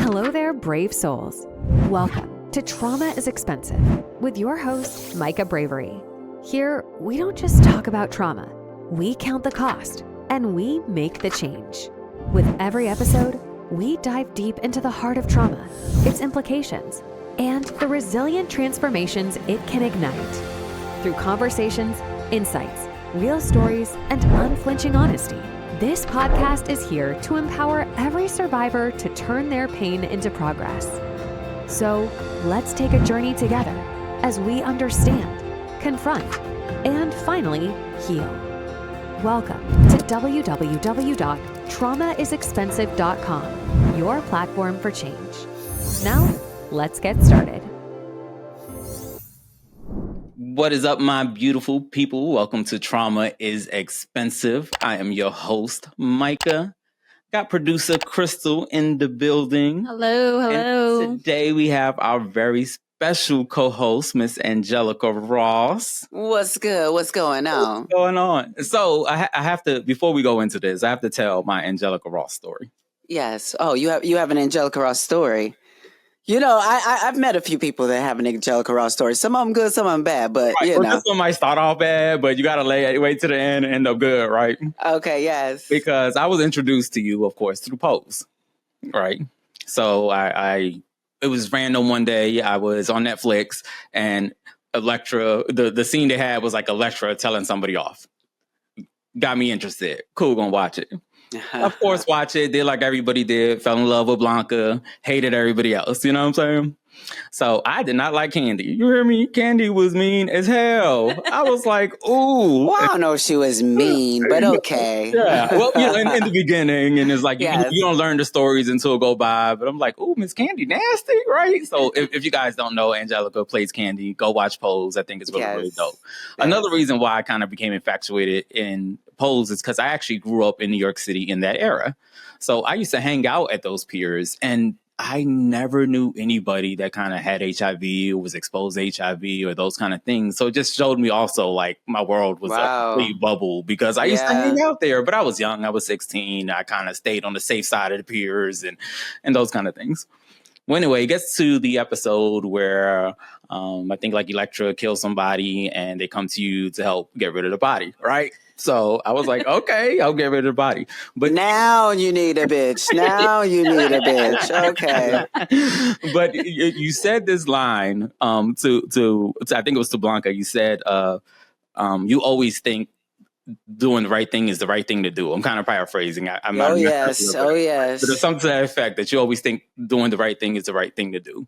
Hello there, brave souls. Welcome to Trauma is Expensive with your host, Micah Bravery. Here, we don't just talk about trauma. We count the cost and we make the change. With every episode, we dive deep into the heart of trauma, its implications, and the resilient transformations it can ignite. Through conversations, insights, real stories, and unflinching honesty, this podcast is here to empower every survivor to turn their pain into progress. So let's take a journey together as we understand, confront, and finally heal. Welcome to www.traumaisexpensive.com, your platform for change. Now, let's get started. What is up, my beautiful people? Welcome to Trauma is Expensive. I am your host, Micah. Got producer Crystal in the building. Hello. And today we have our very special co-host, Miss Angelica Ross. What's good? What's going on? What's going on? So I have to, before we go into this, I have to tell my Angelica Ross story. Yes. Oh, you have an Angelica Ross story. You know, I've met a few people that have an Angelica Ross story. Some of them good, some of them bad, but Right. you Well, know. this one might start off bad, but you got to wait to the end and end up good, right? Okay, yes. Because I was introduced to you, of course, through Pose, right? So it was random one day. I was on Netflix and Electra, the scene they had was like Electra telling somebody off. Got me interested. Cool, gonna watch it. Of course, watch it. Did like everybody did. Fell in love with Blanca. Hated everybody else. You know what I'm saying? So I did not like Candy. You hear me? Candy was mean as hell. I was like, ooh. Well, I don't know if she was mean, but okay. Yeah. Well, you know, in the beginning, and it's like, Yes. you don't learn the stories until it go by. But I'm like, ooh, Miss Candy, nasty, right? So if you guys don't know, Angelica plays Candy. Go watch Pose. I think it's really dope. Yes. Another reason why I kind of became infatuated in Pose is because I actually grew up in New York City in that era. So I used to hang out at those piers, and I never knew anybody that kind of had HIV or was exposed to HIV or those kind of things. So it just showed me also like my world was Wow. a complete bubble because I used to Yeah. hang out there, but I was young. I was 16. I kind of stayed on the safe side of the piers and those kind of things. Well, anyway, it gets to the episode where I think like Electra kills somebody and they come to you to help get rid of the body, right? So I was like, okay, I'll get rid of the body. But Now you need a bitch. Now you need a bitch. Okay. But you said this line to I think it was to Blanca. You said you always think doing the right thing is the right thing to do. I'm kind of paraphrasing. I'm not. Oh yes. Oh yes. But there's something to that effect that you always think doing the right thing is the right thing to do.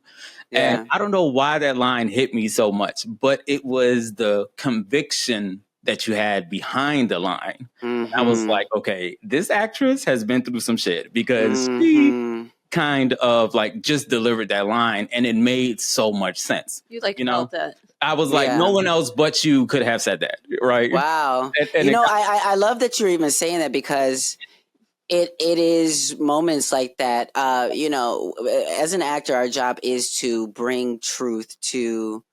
Yeah. And I don't know why that line hit me so much, but it was the conviction that you had behind the line. Mhm. I was like, okay, this actress has been through some shit because she Mhm. kind of like just delivered that line and it made so much sense. You like You know? felt that. I was like, Yeah. no one else but you could have said that, right? Wow. And You know, I love that you're even saying that because it is moments like that. You know, as an actor, our job is to bring truth to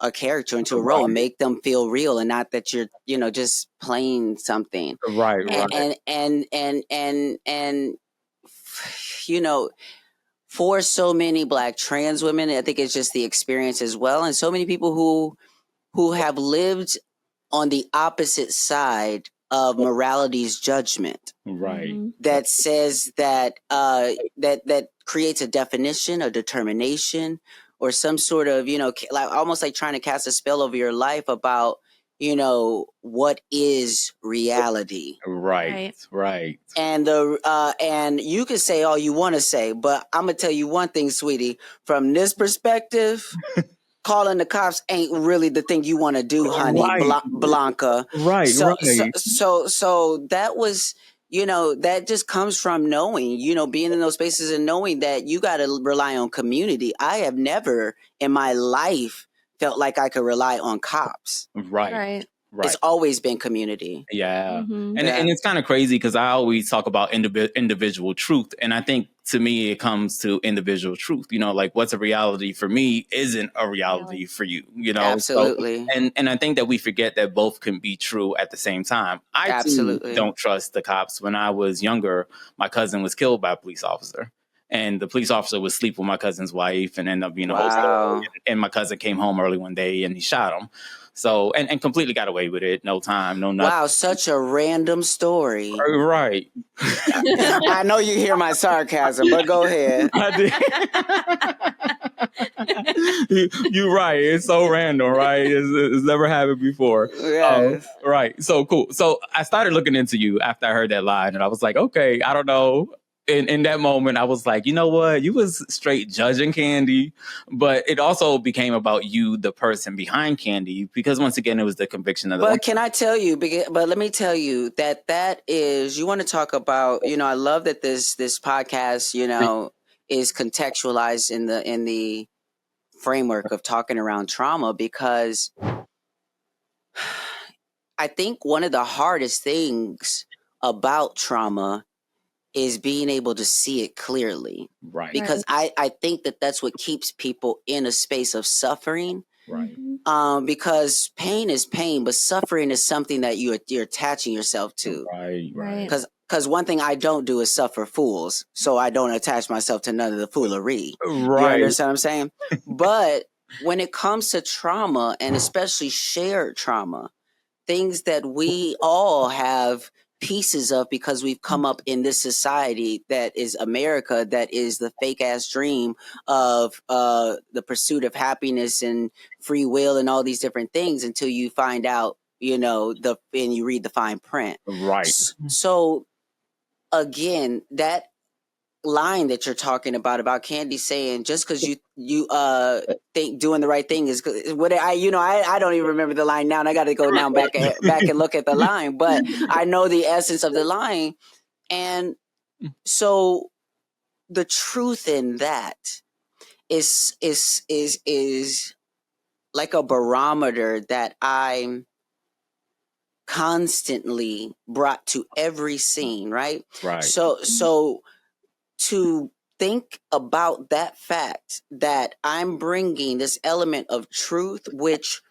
a character into a role and make them feel real, and not that you're, you know, just playing something. Right. And you know, for so many Black trans women, I think it's just the experience as well, and so many people who have lived on the opposite side of morality's judgment Right. Mhm. that says that that creates a definition, a determination, or some sort of, you know, like almost like trying to cast a spell over your life about, you know, what is reality. Right. And and you can say all you want to say, but I'm gonna tell you one thing, sweetie. From this perspective, calling the cops ain't really the thing you want to do, honey. Right. Blanca. Right. So that was, you know, that just comes from knowing, you know, being in those spaces and knowing that you got to rely on community. I have never in my life felt like I could rely on cops. Right. It's always been community. Yeah. Mhm. And it's kind of crazy because I always talk about individual truth. And I think to me, it comes to individual truth. You know, like what's a reality for me isn't a reality for you, you know? Absolutely. So, and I think that we forget that both can be true at the same time. I too Absolutely. don't trust the cops. When I was younger, my cousin was killed by a police officer. and the police officer was asleep with my cousin's wife and ended up being a whole Wow. story. And my cousin came home early one day and he shot him. So, and completely got away with it. No time, no nothing. Wow, such a random story. Right. I know you hear my sarcasm, but go ahead. You're right. It's so random, right? It's never happened before. Yes. Right. So cool. So I started looking into you after I heard that line, and I was like, okay, I don't know. In that moment, I was like, you know what? You was straight judging Kandi, but it also became about you, the person behind Kandi, because once again, it was the conviction of the. But can I tell you? But let me tell you that is, you want to talk about. I love that this podcast, is contextualized in the framework of talking around trauma, because I think one of the hardest things about trauma is being able to see it clearly. Right. Because I think that that's what keeps people in a space of suffering. Right. Because pain is pain, but suffering is something that you're attaching yourself to. Right. Because one thing I don't do is suffer fools, so I don't attach myself to none of the foolery. Right. You understand what I'm saying? But when it comes to trauma, and especially shared trauma, things that we all have pieces of because we've come up in this society that is America, that is the fake ass dream of the pursuit of happiness and free will and all these different things, until you find out, and you read the fine print. Right. So again, that line that you're talking about Kandi saying, just because you think doing the right thing is good. What I don't even remember the line now, and I got to go now back and look at the line, but I know the essence of the line. And so the truth in that is like a barometer that I'm constantly brought to every scene, right? Right. So to think about that fact that I'm bringing this element of truth, which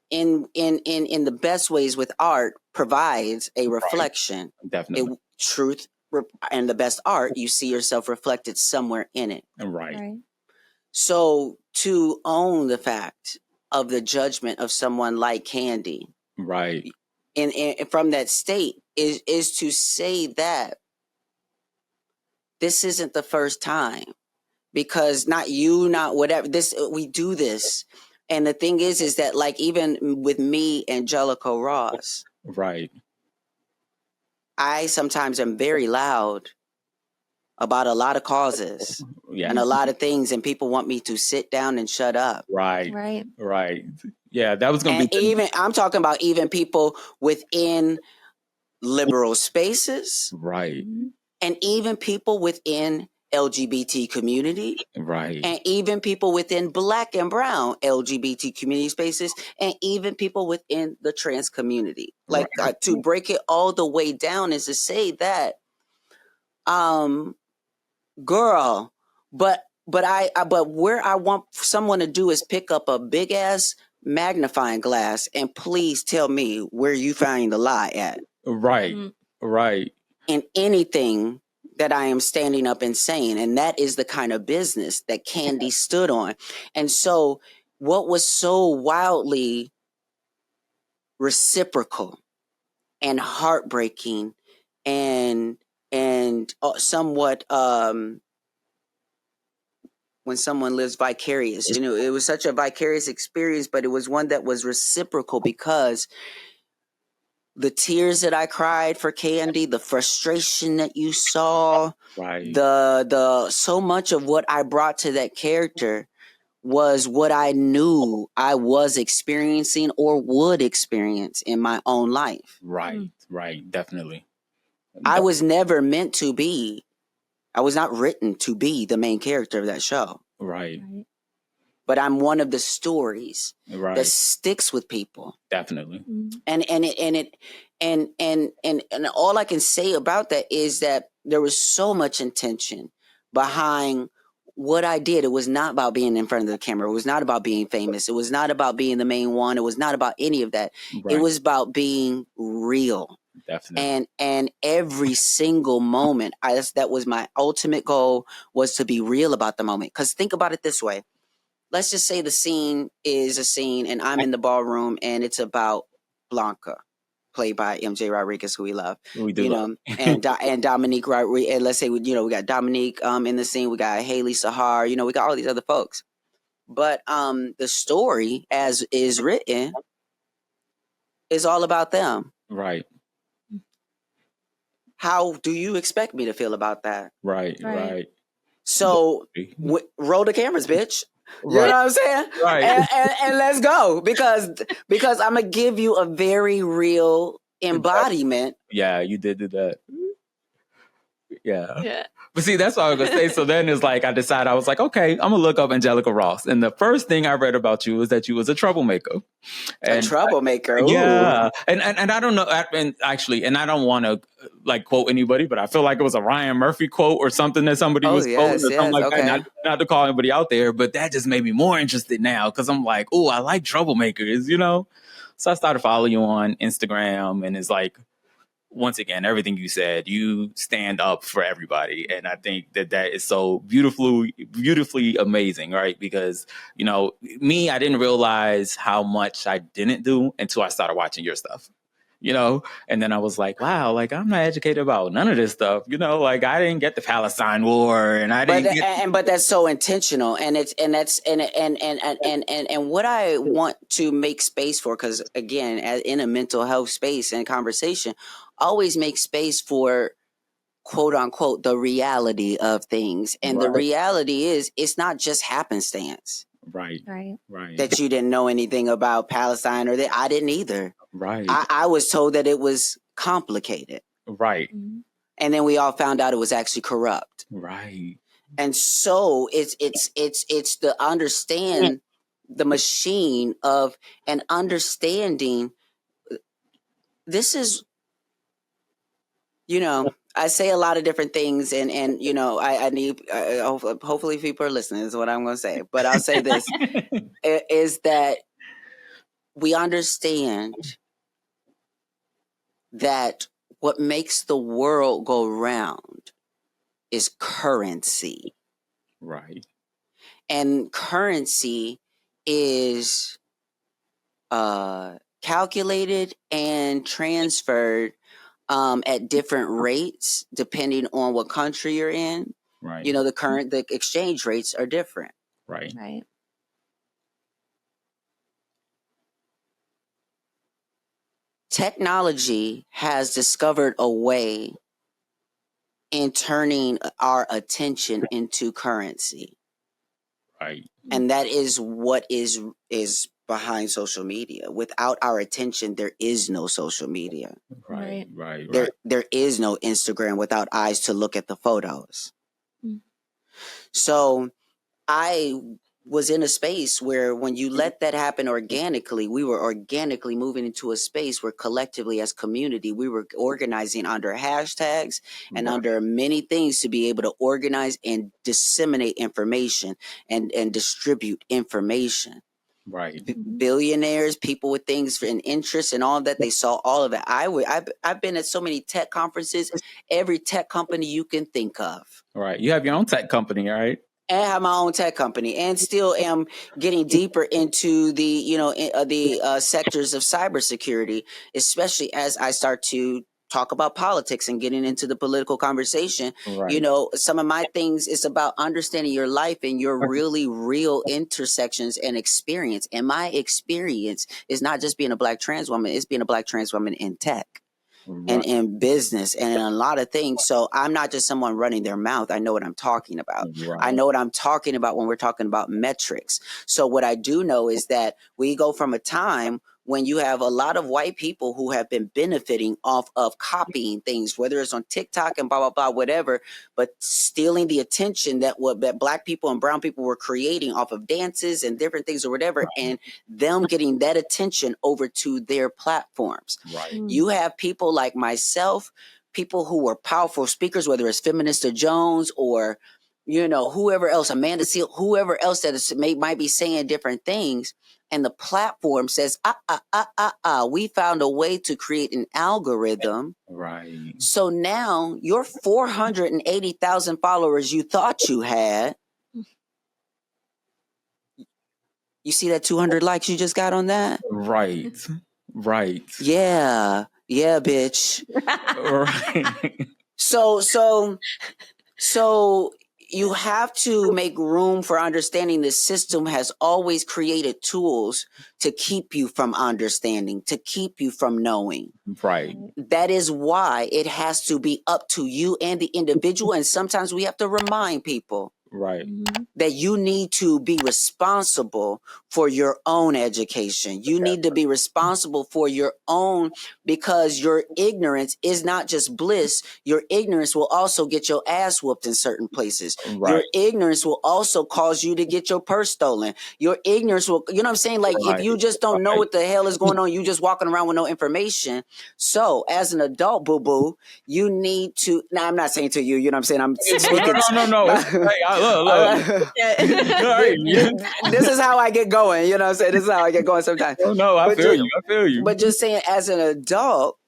in the best ways with art provides a reflection. Right. Definitely. Truth and the best art, you see yourself reflected somewhere in it. Right. So to own the fact of the judgment of someone like Kandi, right, and from that state is to say that this isn't the first time, because not whatever this, we do this. And the thing is that, like, even with me and Jellicoe Ross, right, I sometimes am very loud about a lot of causes and a lot of things, and people want me to sit down and shut up. Right. Yeah, that was going to be. Even I'm talking about even people within liberal spaces, right, and even people within LGBT community, right, and even people within Black and brown LGBT community spaces, and even people within the trans community. Like, to break it all the way down is to say that, girl, but where I want someone to do is pick up a big ass magnifying glass and please tell me where you find the lie at. Right. In anything that I am standing up and saying. And that is the kind of business that Kandi stood on. And so what was so wildly reciprocal and heartbreaking and somewhat, when someone lives vicarious, it was such a vicarious experience, but it was one that was reciprocal, because the tears that I cried for Kandi, the frustration that you saw, the so much of what I brought to that character was what I knew I was experiencing or would experience in my own life. Right, definitely. I was never meant to be. I was not written to be the main character of that show. Right. But I'm one of the stories that sticks with people. Definitely. And all I can say about that is that there was so much intention behind what I did. It was not about being in front of the camera. It was not about being famous. It was not about being the main one. It was not about any of that. It was about being real. Definitely. And every single moment, that was my ultimate goal, was to be real about the moment. Because think about it this way. Let's just say the scene is a scene and I'm in the ballroom and it's about Blanca, played by MJ Rodriguez, who we love, We do you love. know, and Dominique Rodriguez. And let's say we got Dominique in the scene, we got Haley Sahar, we got all these other folks. But the story, as is written, is all about them. Right. How do you expect me to feel about that? Right. Right. So roll the cameras, bitch. You Right. know what I'm saying? Right. And let's go, because I'm gonna give you a very real embodiment. Yeah, you did do that. Yeah. But see, that's what I was gonna say. So then it's like I decided, I was like, okay, I'm gonna look up Angelica Ross. And the first thing I read about you was that you was a troublemaker. A troublemaker. Ooh. Yeah. And I don't know, and I don't want to like quote anybody, but I feel like it was a Ryan Murphy quote or something that somebody was quoting or something like that. Not to call anybody out there, but that just made me more interested now, because I'm like, oh, I like troublemakers, So I started following you on Instagram, and it's like, once again, everything you said, you stand up for everybody. And I think that is so beautifully amazing, right? Because, me, I didn't realize how much I didn't do until I started watching your stuff, and then I was like, wow, like I'm not educated about none of this stuff, like I didn't get the Palestine war, and I didn't but that's so intentional, and what I want to make space for, because again, in a mental health space and conversation, always make space for quote unquote the reality of things. And the reality is, it's not just happenstance. Right. That you didn't know anything about Palestine, or that I didn't either. Right. I was told that it was complicated. Right. And then we all found out it was actually corrupt. Right. And so it's the understand the machine of an understanding. This is, I say a lot of different things, and I need, hopefully people are listening, is what I'm going to say. But I'll say this, is that we understand that what makes the world go round is currency. Right. And currency is calculated and transferred at different rates depending on what country you're in. Right. The exchange rates are different. Right. Technology has discovered a way in turning our attention into currency. Right. And that is what is behind social media. Without our attention, there is no social media. Right. There is no Instagram without eyes to look at the photos. So I was in a space where, when you let that happen organically, we were organically moving into a space where collectively as community, we were organizing under hashtags and under many things to be able to organize and disseminate information and distribute information. Right. Billionaires, people with things and interests and all that, they saw all of it. I've been at so many tech conferences, every tech company you can think of. Right. You have your own tech company, right? And I have my own tech company, and still am getting deeper into the sectors of cybersecurity, especially as I start to talk about politics and getting into the political conversation. Right. Some of my things is about understanding your life and your really real intersections and experience. And my experience is not just being a Black trans woman; it's being a Black trans woman in tech. And in business and in a lot of things. So I'm not just someone running their mouth. I know what I'm talking about. Right. I know what I'm talking about when we're talking about metrics. So what I do know is that we go from a time when you have a lot of white people who have been benefiting off of copying things, whether it's on TikTok and blah, blah, blah, whatever, but stealing the attention that Black people and brown people were creating off of dances and different things or whatever, and them getting that attention over to their platforms. Right. You have people like myself, people who were powerful speakers, whether it's Feminista Jones or, whoever else, Amanda Seal, whoever else that might be saying different things, and the platform says, we found a way to create an algorithm. Right. So now your 480,000 followers you thought you had, you see that 200 likes you just got on that? Right. Right. Yeah, bitch. Right. So you have to make room for understanding the system has always created tools to keep you from understanding, to keep you from knowing. Right. That is why it has to be up to you and the individual. And sometimes we have to remind people Right. that you need to be responsible for your own education. You need to be responsible for your own, because your ignorance is not just bliss. Your ignorance will also get your ass whooped in certain places. Right. Your ignorance will also cause you to get your purse stolen. Your ignorance will, you know what I'm saying? Like if you just don't know what the hell is going on, you just walking around with no information. So as an adult, boo-boo, you need to, now I'm not saying to you, you know what I'm saying? I'm speaking. No. Look. This is how I get going. You know what I'm saying? This is how I get going sometimes. No, I feel you. But just saying, as an adult,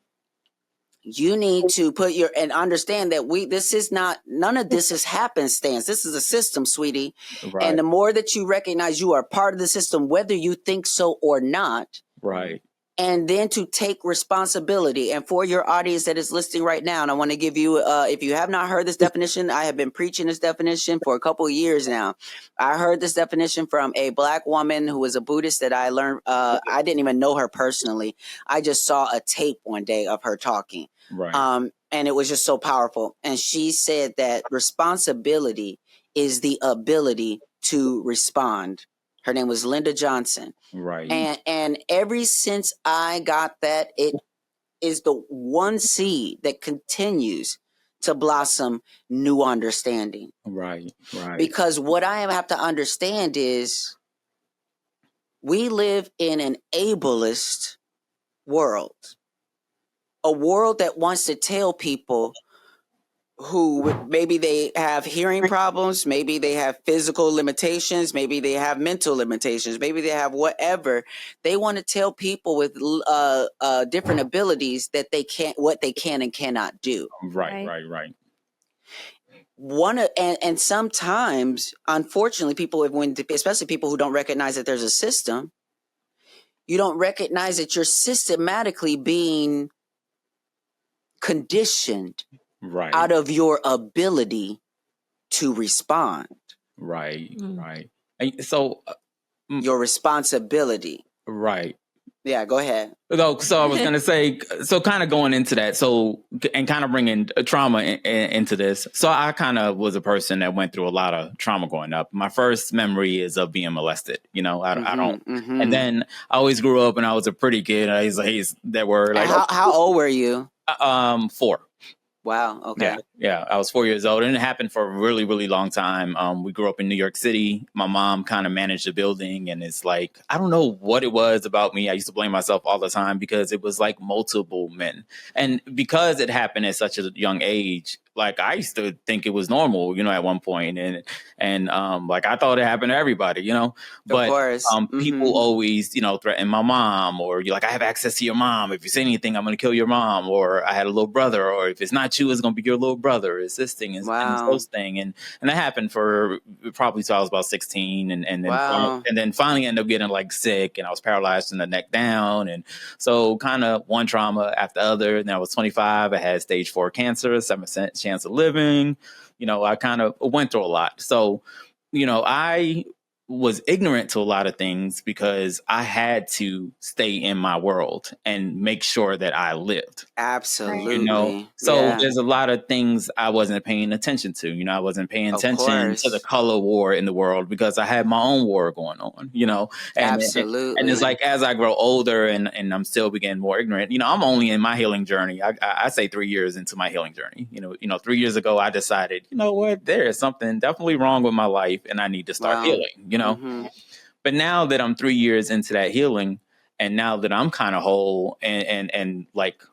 you need to put and understand that this is not, none of this is happenstance. This is a system, sweetie. Right. And the more that you recognize you are part of the system, whether you think so or not. Right. And then to take responsibility. And for your audience that is listening right now, and I want to give you, if you have not heard this definition, I have been preaching this definition for a couple of years now. I heard this definition from a Black woman who was a Buddhist that I learned. I didn't even know her personally. I just saw a tape one day of her talking. Right. And it was just so powerful. And she said that responsibility is the ability to respond. Her name was Linda Johnson. Right. And ever since I got that, it is the one seed that continues to blossom new understanding. Right. Because what I have to understand is we live in an ableist world, a world that wants to tell people who maybe they have hearing problems, maybe they have physical limitations, maybe they have mental limitations, maybe they have whatever. They want to tell people with different abilities that what they can and cannot do. Right. And sometimes, unfortunately, especially people who don't recognize that there's a system, you don't recognize that you're systematically being conditioned out of your ability to respond. Right. And so your responsibility. Right. Yeah, go ahead. So I was going to say, so kind of going into that, and kind of bringing trauma into this. So I kind of was a person that went through a lot of trauma growing up. My first memory is of being molested. You know, I don't. Mm-hmm. And then I always grew up and I was a pretty kid. I used that word. Like, how old were you? 4. Wow. Okay. Yeah. I was 4 years old, and it happened for a really, really long time. We grew up in New York City. My mom kind of managed the building, and it's like, I don't know what it was about me. I used to blame myself all the time because it was like multiple men. And because it happened at such a young age, like I used to think it was normal, you know, at one point. And like I thought it happened to everybody, you know, but of course. People always, you know, threaten my mom, or you're like, I have access to your mom. If you say anything, I'm going to kill your mom. Or I had a little brother, or if it's not you, it's going to be your little brother. It's this thing, it's those thing. And that happened for probably till I was about 16. And then finally ended up getting like sick, and I was paralyzed from the neck down. And so kind of one trauma after the other. And then I was 25. I had stage 4 cancer, 7% chance of living. You know, I kind of went through a lot. So, you know, I was ignorant to a lot of things because I had to stay in my world and make sure that I lived. Absolutely. You know, so there's a lot of things I wasn't paying attention to. You know, I wasn't paying attention to the color war in the world because I had my own war going on, you know. Absolutely. And it's like, as I grow older and I'm still getting more ignorant, you know, I'm only in my healing journey. I say 3 years into my healing journey. You know, 3 years ago, I decided, you know what, there is something definitely wrong with my life and I need to start healing, you know. Mm-hmm. But now that I'm 3 years into that healing, and now that I'm kind of whole and like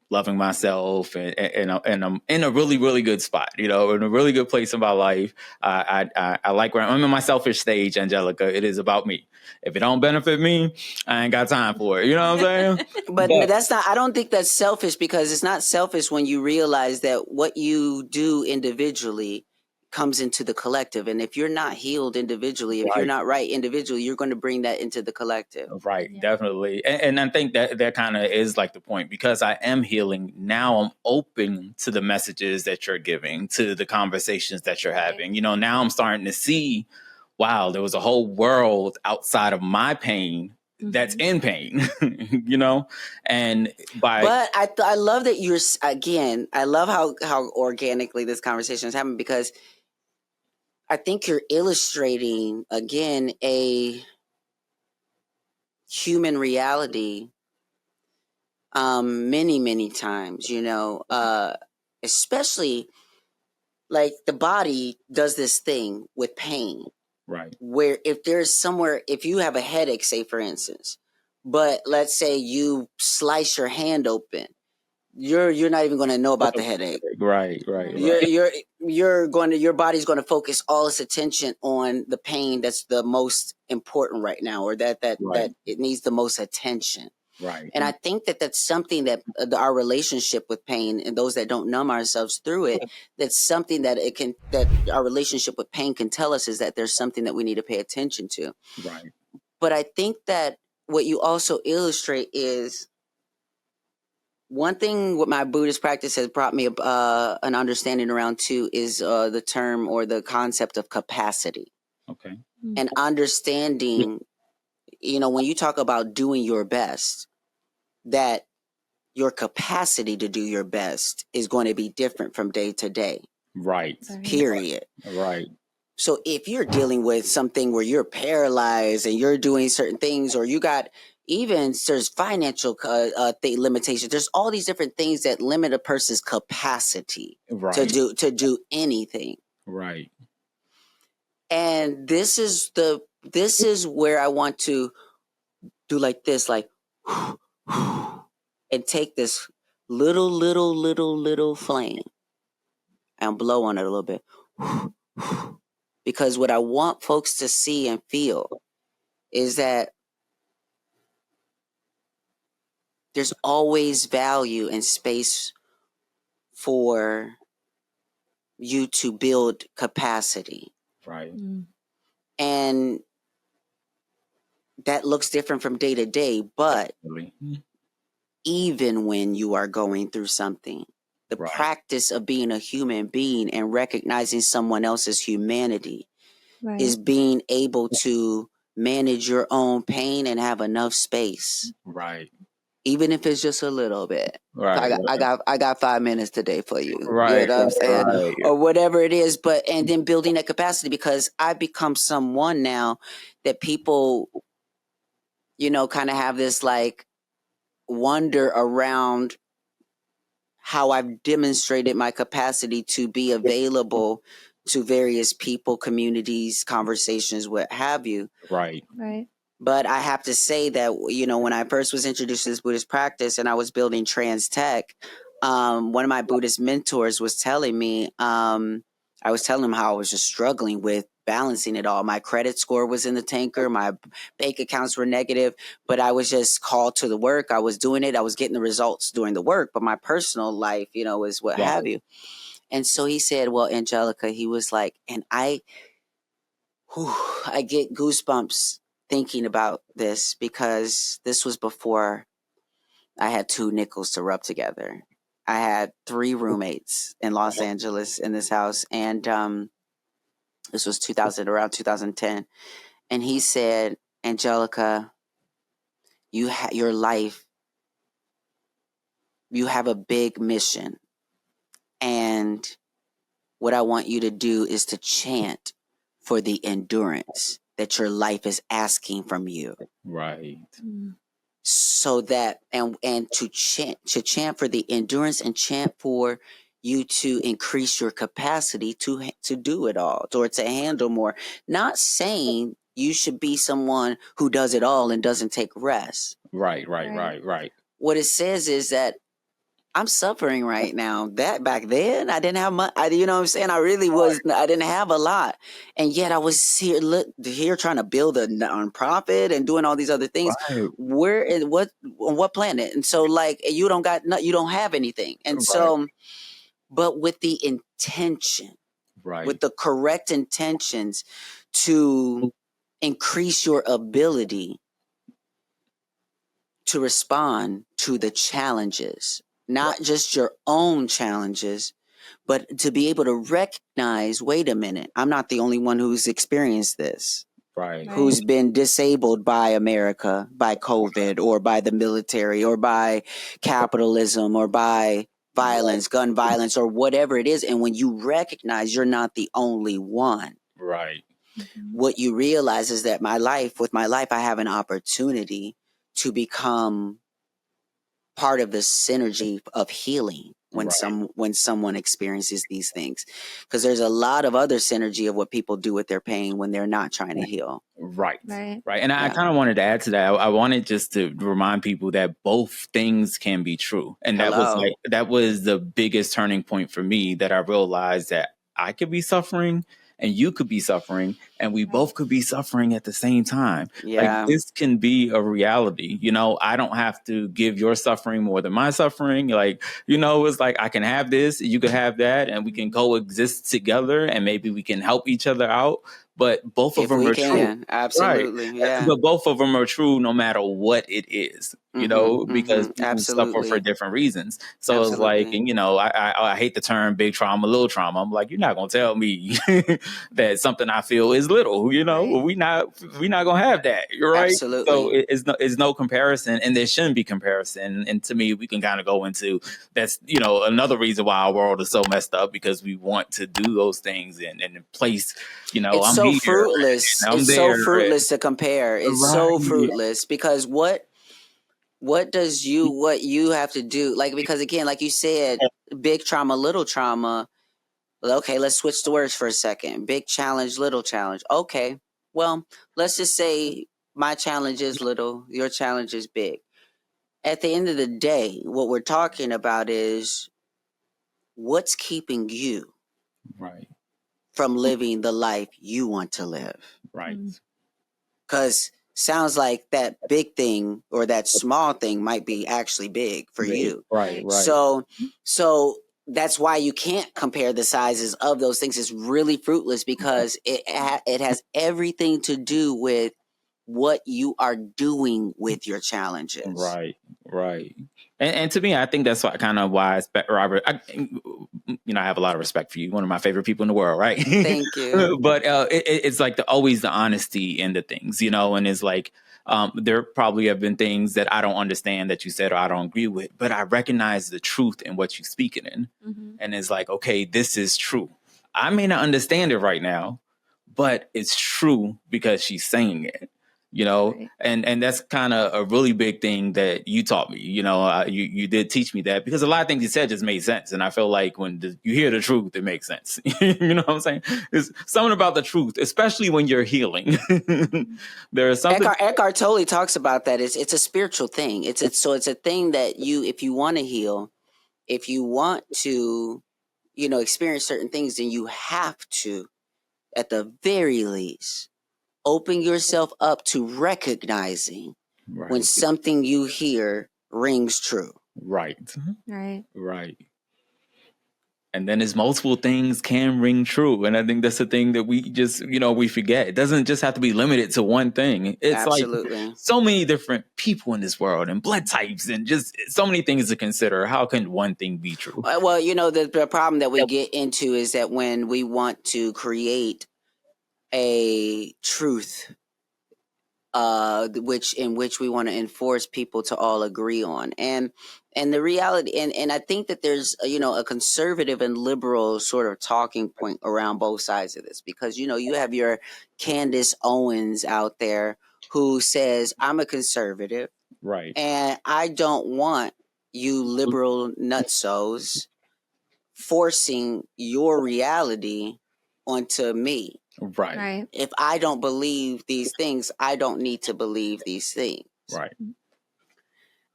loving myself, and I'm in a really, really good spot, in a really good place in my life. I like where I'm in my selfish stage, Angelica. It is about me. If it don't benefit me, I ain't got time for it. You know what I'm saying? But that's not, I don't think that's selfish, because it's not selfish when you realize that what you do individually comes into the collective. And if you're not healed individually, if you're Right. not right individually, you're going to bring that into the collective. Right, definitely. And I think that kind of is like the point, because I am healing. Now I'm open to the messages that you're giving, to the conversations that you're having. Now I'm starting to see, wow, there was a whole world outside of my pain that's in pain, and But I love that again, I love how organically this conversation is happening, because I think you're illustrating again a human reality many times, especially like the body does this thing with pain, right, where if you have a headache, say for instance, but let's say you slice your hand open, you're not even going to know about the headache. right. Your body's going to focus all its attention on the pain that's the most important right now, or that it needs the most attention. Right. And I think that that's something that our relationship with pain, and those that don't numb ourselves through it, that's something that our relationship with pain can tell us, is that there's something that we need to pay attention to. Right. But I think that what you also illustrate is one thing. What my Buddhist practice has brought me an understanding around too is the term or the concept of capacity. Okay. And understanding, when you talk about doing your best, that your capacity to do your best is going to be different from day to day. Right. Period. Right. So if you're dealing with something where you're paralyzed and you're doing certain things, or you got there's financial limitations, there's all these different things that limit a person's capacity to do anything. Right. And this is where I want to do like this, like, and take this little flame and blow on it a little bit. Because what I want folks to see and feel is that there's always value and space for you to build capacity. Right. And that looks different from day to day, but even when you are going through something, the practice of being a human being and recognizing someone else's humanity is being able to manage your own pain and have enough space. Right. Even if it's just a little bit. Right. I got 5 minutes today for you. Right. You know what I'm saying? Right. Or whatever it is. And then building that capacity, because I become someone now that people, kind of have this like wonder around how I've demonstrated my capacity to be available to various people, communities, conversations, what have you. Right. But I have to say that, when I first was introduced to this Buddhist practice and I was building trans tech, one of my Buddhist mentors was telling me, I was telling him how I was just struggling with balancing it all. My credit score was in the tanker. My bank accounts were negative, but I was just called to the work. I was doing it. I was getting the results doing the work, but my personal life, is what have you. And so he said, well, Angelica, he was like, and I get goosebumps thinking about this, because this was before I had 2 nickels to rub together. I had 3 roommates in Los Angeles in this house, and this was around 2010. And he said, Angelica, your life, you have a big mission, and what I want you to do is to chant for the endurance that your life is asking from you. Right. So that and to chant for the endurance, and chant for you to increase your capacity to do it all, or to handle more. Not saying you should be someone who does it all and doesn't take rest. Right. What it says is that I'm suffering right now. That back then, I didn't have much. You know what I'm saying? I really was. I didn't have a lot, and yet I was here trying to build a nonprofit and doing all these other things. Right. Where and what on what planet? And so, like, you don't got you don't have anything. And Right. so, but with the intention, Right. with the correct intentions to increase your ability to respond to the challenges, not just your own challenges, but to be able to recognize, wait a minute, I'm not the only one who's experienced this, Right. who's been disabled by America, by COVID, or by the military, or by capitalism, or by violence, gun violence, or whatever it is. And when you recognize you're not the only one, Right. what you realize is that with my life, I have an opportunity to become part of the synergy of healing when Right. when someone experiences these things, because there's a lot of other synergy of what people do with their pain when they're not trying to heal. Right. Right. Right. And I Yeah. kind of wanted to add to that. I wanted just to remind people that both things can be true. And Hello. that was the biggest turning point for me, that I realized that I could be suffering and you could be suffering and we both could be suffering at the same time. Like, Yeah. this can be a reality. You know, I don't have to give your suffering more than my suffering. Like, you know, it's like I can have this, you could have that, and we can coexist together and maybe we can help each other out. But both of If them we are true. can, Right. absolutely. Yeah. But both of them are true no matter what it is, you know, because people suffer for Absolutely. different reasons. So it's like, Absolutely. and you know, I hate the term big trauma, little trauma. I'm like, you're not gonna tell me that something I feel is little, you know. Right. We not gonna have that. You're right. So Absolutely. it's no comparison, and there shouldn't be comparison. And to me, we can kind of go into that's, you know, another reason why our world is so messed up, because we want to do those things and place, you know, It's I'm so here fruitless. and I'm It's there. so fruitless to compare. It's so Right. fruitless because what you have to do, like, because again, like you said, big trauma, little trauma. Okay, let's switch the words for a second. Big challenge, little challenge. Okay, well, let's just say my challenge is little, your challenge is big. At the end of the day, what we're talking about is what's keeping you Right. from living the life you want to live. Right. Because sounds like that big thing or that small thing might be actually big for you. Right. Right. So that's why you can't compare the sizes of those things. It's really fruitless because it has everything to do with what you are doing with your challenges. Right. Right. And to me, I think that's kind of why I expect Robert. You know, I have a lot of respect for you. One of my favorite people in the world, right? Thank you. But it's like always the honesty in the things, you know, and it's like there probably have been things that I don't understand that you said or I don't agree with, but I recognize the truth in what you're speaking in. And it's like, okay, this is true. I may not understand it right now, but it's true because she's saying it. You know, Right. and that's kind of a really big thing that you taught me. You know, you did teach me that, because a lot of things you said just made sense, and I feel like when you hear the truth, it makes sense. You know what I'm saying? It's something about the truth, especially when you're healing. There is something. Eckhart Tolle talks about that. It's a spiritual thing. It's a thing that if you want to heal, if you want to, experience certain things, then you have to, at the very least, open yourself up to recognizing when Right. something you hear rings true. Right. Right. Right. And then there's multiple things can ring true. And I think that's the thing that we just, you know, we forget. It doesn't just have to be limited to one thing. It's Absolutely. like so many different people in this world and blood types and just so many things to consider. How can one thing be true? Well, the problem that we get into is that when we want to create a truth, in which we want to enforce people to all agree on, and the reality, and I think that there's a conservative and liberal sort of talking point around both sides of this, because you have your Candace Owens out there who says, I'm a conservative, Right. and I don't want you liberal nutsos forcing your reality onto me. Right. Right. If I don't believe these things, I don't need to believe these things. Right.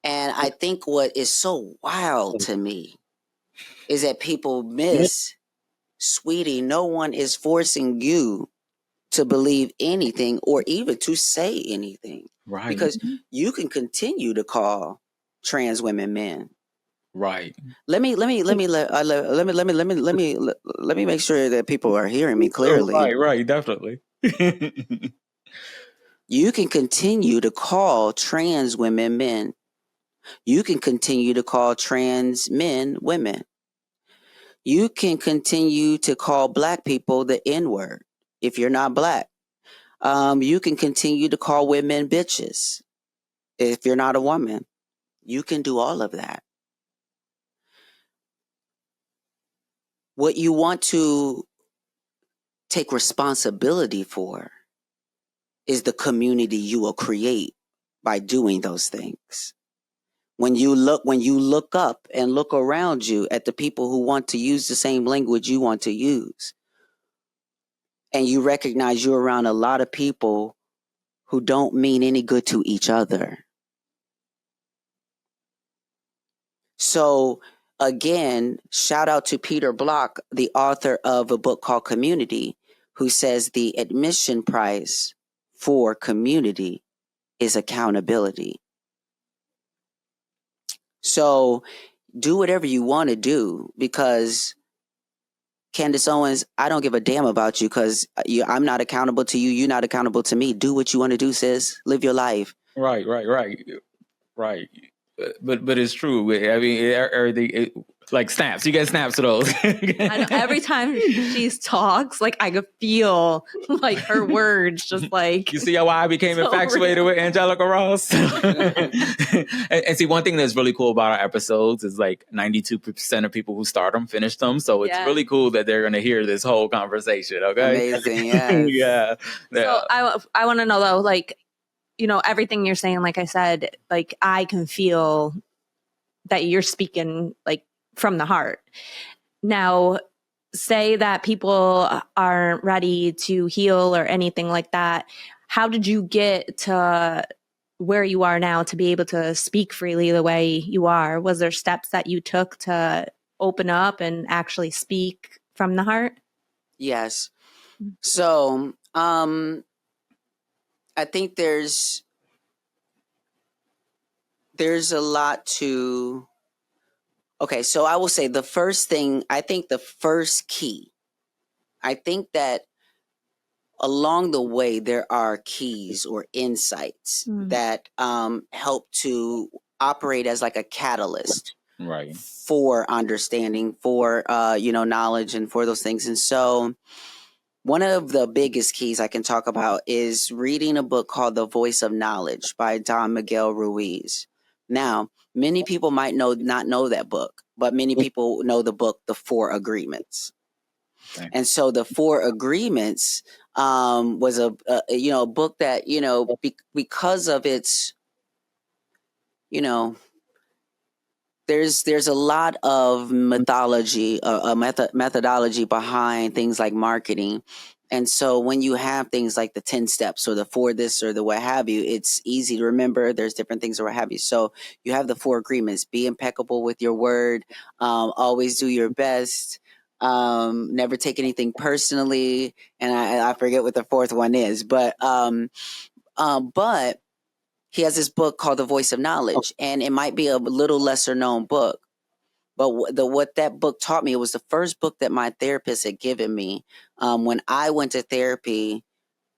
And I think what is so wild to me is that people miss, sweetie, no one is forcing you to believe anything or even to say anything. Right. Because you can continue to call trans women men. Right. Let me make sure that people are hearing me clearly. Right, definitely. You can continue to call trans women men. You can continue to call trans men women. You can continue to call black people the N-word if you're not black. You can continue to call women bitches if you're not a woman. You can do all of that. What you want to take responsibility for is the community you will create by doing those things. When you look up and look around you at the people who want to use the same language you want to use, and you recognize you're around a lot of people who don't mean any good to each other. So again, shout out to Peter Block, the author of a book called Community, who says the admission price for community is accountability. So do whatever you want to do, because Candace Owens, I don't give a damn about you because I'm not accountable to you. You're not accountable to me. Do what you want to do, sis. Live your life. Right. But it's true. I mean, everything like snaps. You get snaps of those. I know, every time she talks, like I could feel like her words, just like you see how I became so infatuated real. with Angelica Ross. and see, one thing that's really cool about our episodes is like 92% of people who start them finish them. So it's really cool that they're going to hear this whole conversation. Okay, amazing. Yeah. So I want to know though, like, you know, everything you're saying, like I said, like I can feel that you're speaking like from the heart. Now, say that people aren't ready to heal or anything like that. How did you get to where you are now to be able to speak freely the way you are? Was there steps that you took to open up and actually speak from the heart? Yes. So, I think there's a lot to. Okay, so I will say the first thing, I think the first key, I think that along the way there are keys or insights that help to operate as like a catalyst, right, for understanding, for knowledge, and for those things. And so one of the biggest keys I can talk about is reading a book called The Voice of Knowledge by Don Miguel Ruiz. Now, many people might not know that book, but many people know the book, The Four Agreements. Okay. And so The Four Agreements was a book that, because of its, there's a lot of methodology behind things like marketing. And so when you have things like the 10 steps or the 4 this or the what have you, it's easy to remember. There's different things or what have you. So you have the 4 agreements: be impeccable with your word, always do your best, never take anything personally. And I forget what the 4th one is, but he has this book called The Voice of Knowledge, and it might be a little lesser known book. But what that book taught me, it was the first book that my therapist had given me when I went to therapy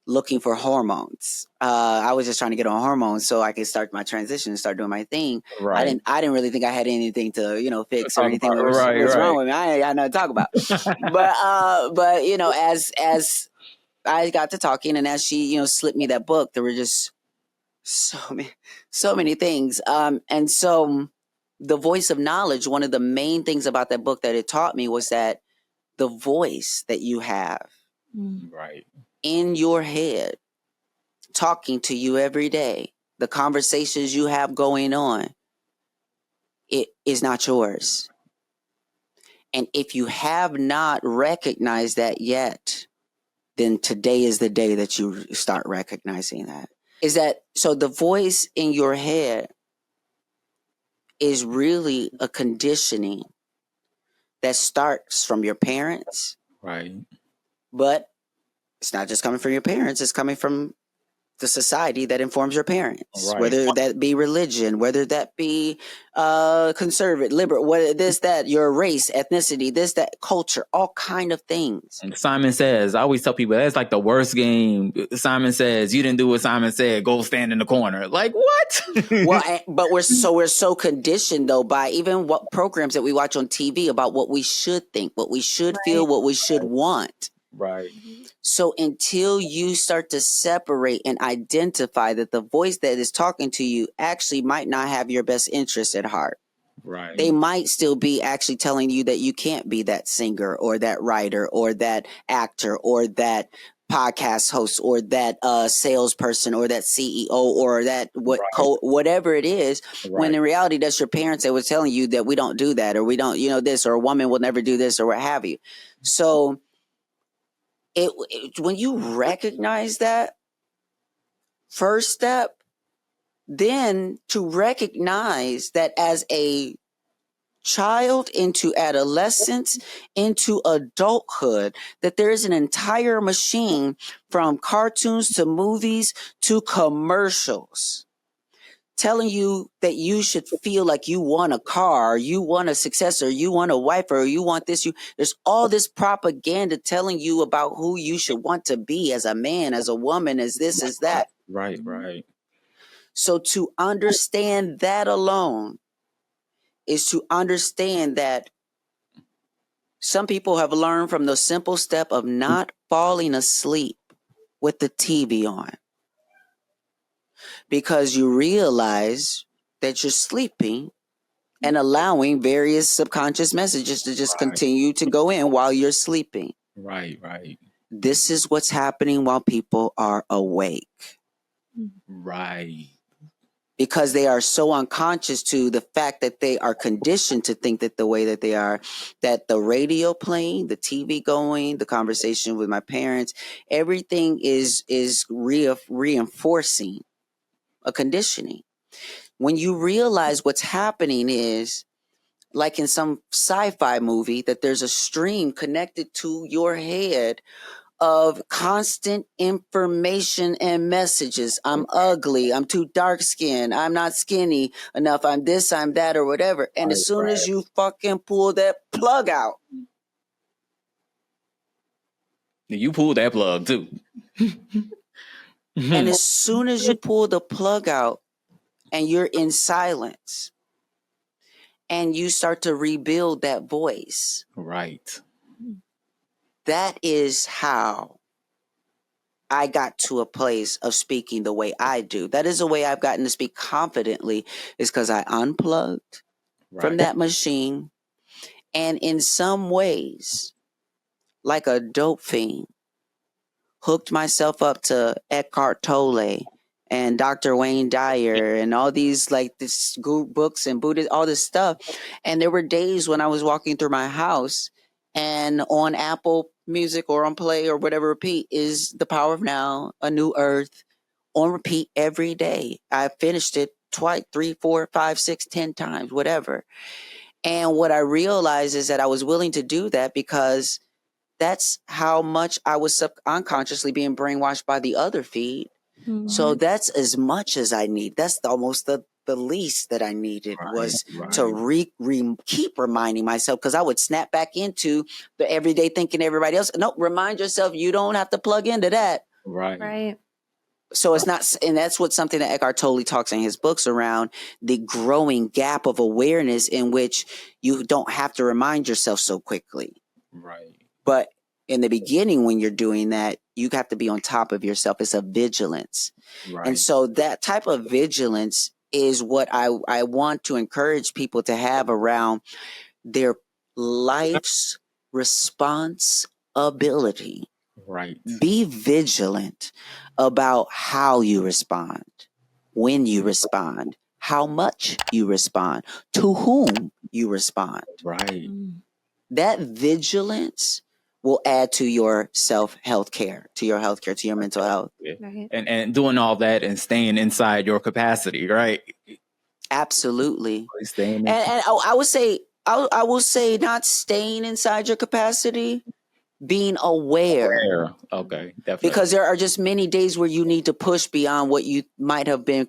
looking for hormones. I was just trying to get on hormones so I could start my transition and start doing my thing. Right. I didn't really think I had anything to fix or anything that was wrong with me. I ain't got nothing to talk about. but as I got to talking, and as she slipped me that book, there were just so many things. And so The Voice of Knowledge, one of the main things about that book that it taught me was that the voice that you have right in your head, talking to you every day, the conversations you have going on, it is not yours. And if you have not recognized that yet, then today is the day that you start recognizing that. So the voice in your head is really a conditioning that starts from your parents, Right. but it's not just coming from your parents, it's coming from the society that informs your parents, Right. whether that be religion, whether that be conservative, liberal, what this, that, your race, ethnicity, this, that, culture, all kind of things. Simon Says, I always tell people that's like the worst game. Simon Says, you didn't do what Simon said, go stand in the corner. Like, what? Well, but we're so conditioned though by even what programs that we watch on TV about what we should think, what we should feel, what we should want. Right. So until you start to separate and identify that the voice that is talking to you actually might not have your best interest at heart. Right. They might still be actually telling you that you can't be that singer or that writer or that actor or that podcast host or that salesperson or that CEO or that whatever it is, when in reality that's your parents that were telling you that we don't do that or we don't, this, or a woman will never do this or what have you. So when you recognize that, first step, then to recognize that as a child into adolescence, into adulthood, that there is an entire machine from cartoons to movies to commercials telling you that you should feel like you want a car, or you want a successor, or you want a wife, or you want this. There's all this propaganda telling you about who you should want to be as a man, as a woman, as this, as that. Right. So to understand that alone is to understand that some people have learned from the simple step of not falling asleep with the TV on. Because you realize that you're sleeping and allowing various subconscious messages to just continue to go in while you're sleeping. Right. This is what's happening while people are awake. Right. Because they are so unconscious to the fact that they are conditioned to think that the way that they are, that the radio playing, the TV going, the conversation with my parents, everything is reinforcing a conditioning. When you realize what's happening is, like in some sci-fi movie, that there's a stream connected to your head of constant information and messages. I'm ugly. I'm too dark skinned. I'm not skinny enough. I'm this, I'm that, or whatever. And as soon as you fucking pull that plug out. You pulled that plug too. And as soon as you pull the plug out and you're in silence and you start to rebuild that voice. Right. That is how I got to a place of speaking the way I do. That is a way I've gotten to speak confidently, is because I unplugged from that machine. And in some ways, like a dope fiend, hooked myself up to Eckhart Tolle and Dr. Wayne Dyer and all these like this books and Buddhist, all this stuff. And there were days when I was walking through my house and on Apple Music or on Play or whatever repeat is The Power of Now, A New Earth on repeat every day. I finished it twice, 3, 4, 5, 6, 10 times, whatever. And what I realized is that I was willing to do that because that's how much I was unconsciously being brainwashed by the other feed. Mm-hmm. So that's as much as I need. That's almost the least that I needed was to keep reminding myself, because I would snap back into the everyday thinking everybody else. No, remind yourself you don't have to plug into that. Right. So it's not, and that's what something that Eckhart Tolle talks in his books around, the growing gap of awareness in which you don't have to remind yourself so quickly. Right. But in the beginning, when you're doing that, you have to be on top of yourself. It's a vigilance. Right. And so that type of vigilance is what I want to encourage people to have around their life's responsibility. Right. Be vigilant about how you respond, when you respond, how much you respond, to whom you respond. Right. That vigilance will add to your health care, to your mental health. Right. And doing all that and staying inside your capacity, right? Absolutely. Staying in And I would say, I will say, not staying inside your capacity, being aware. prayer. Okay, definitely. Because there are just many days where you need to push beyond what you might have been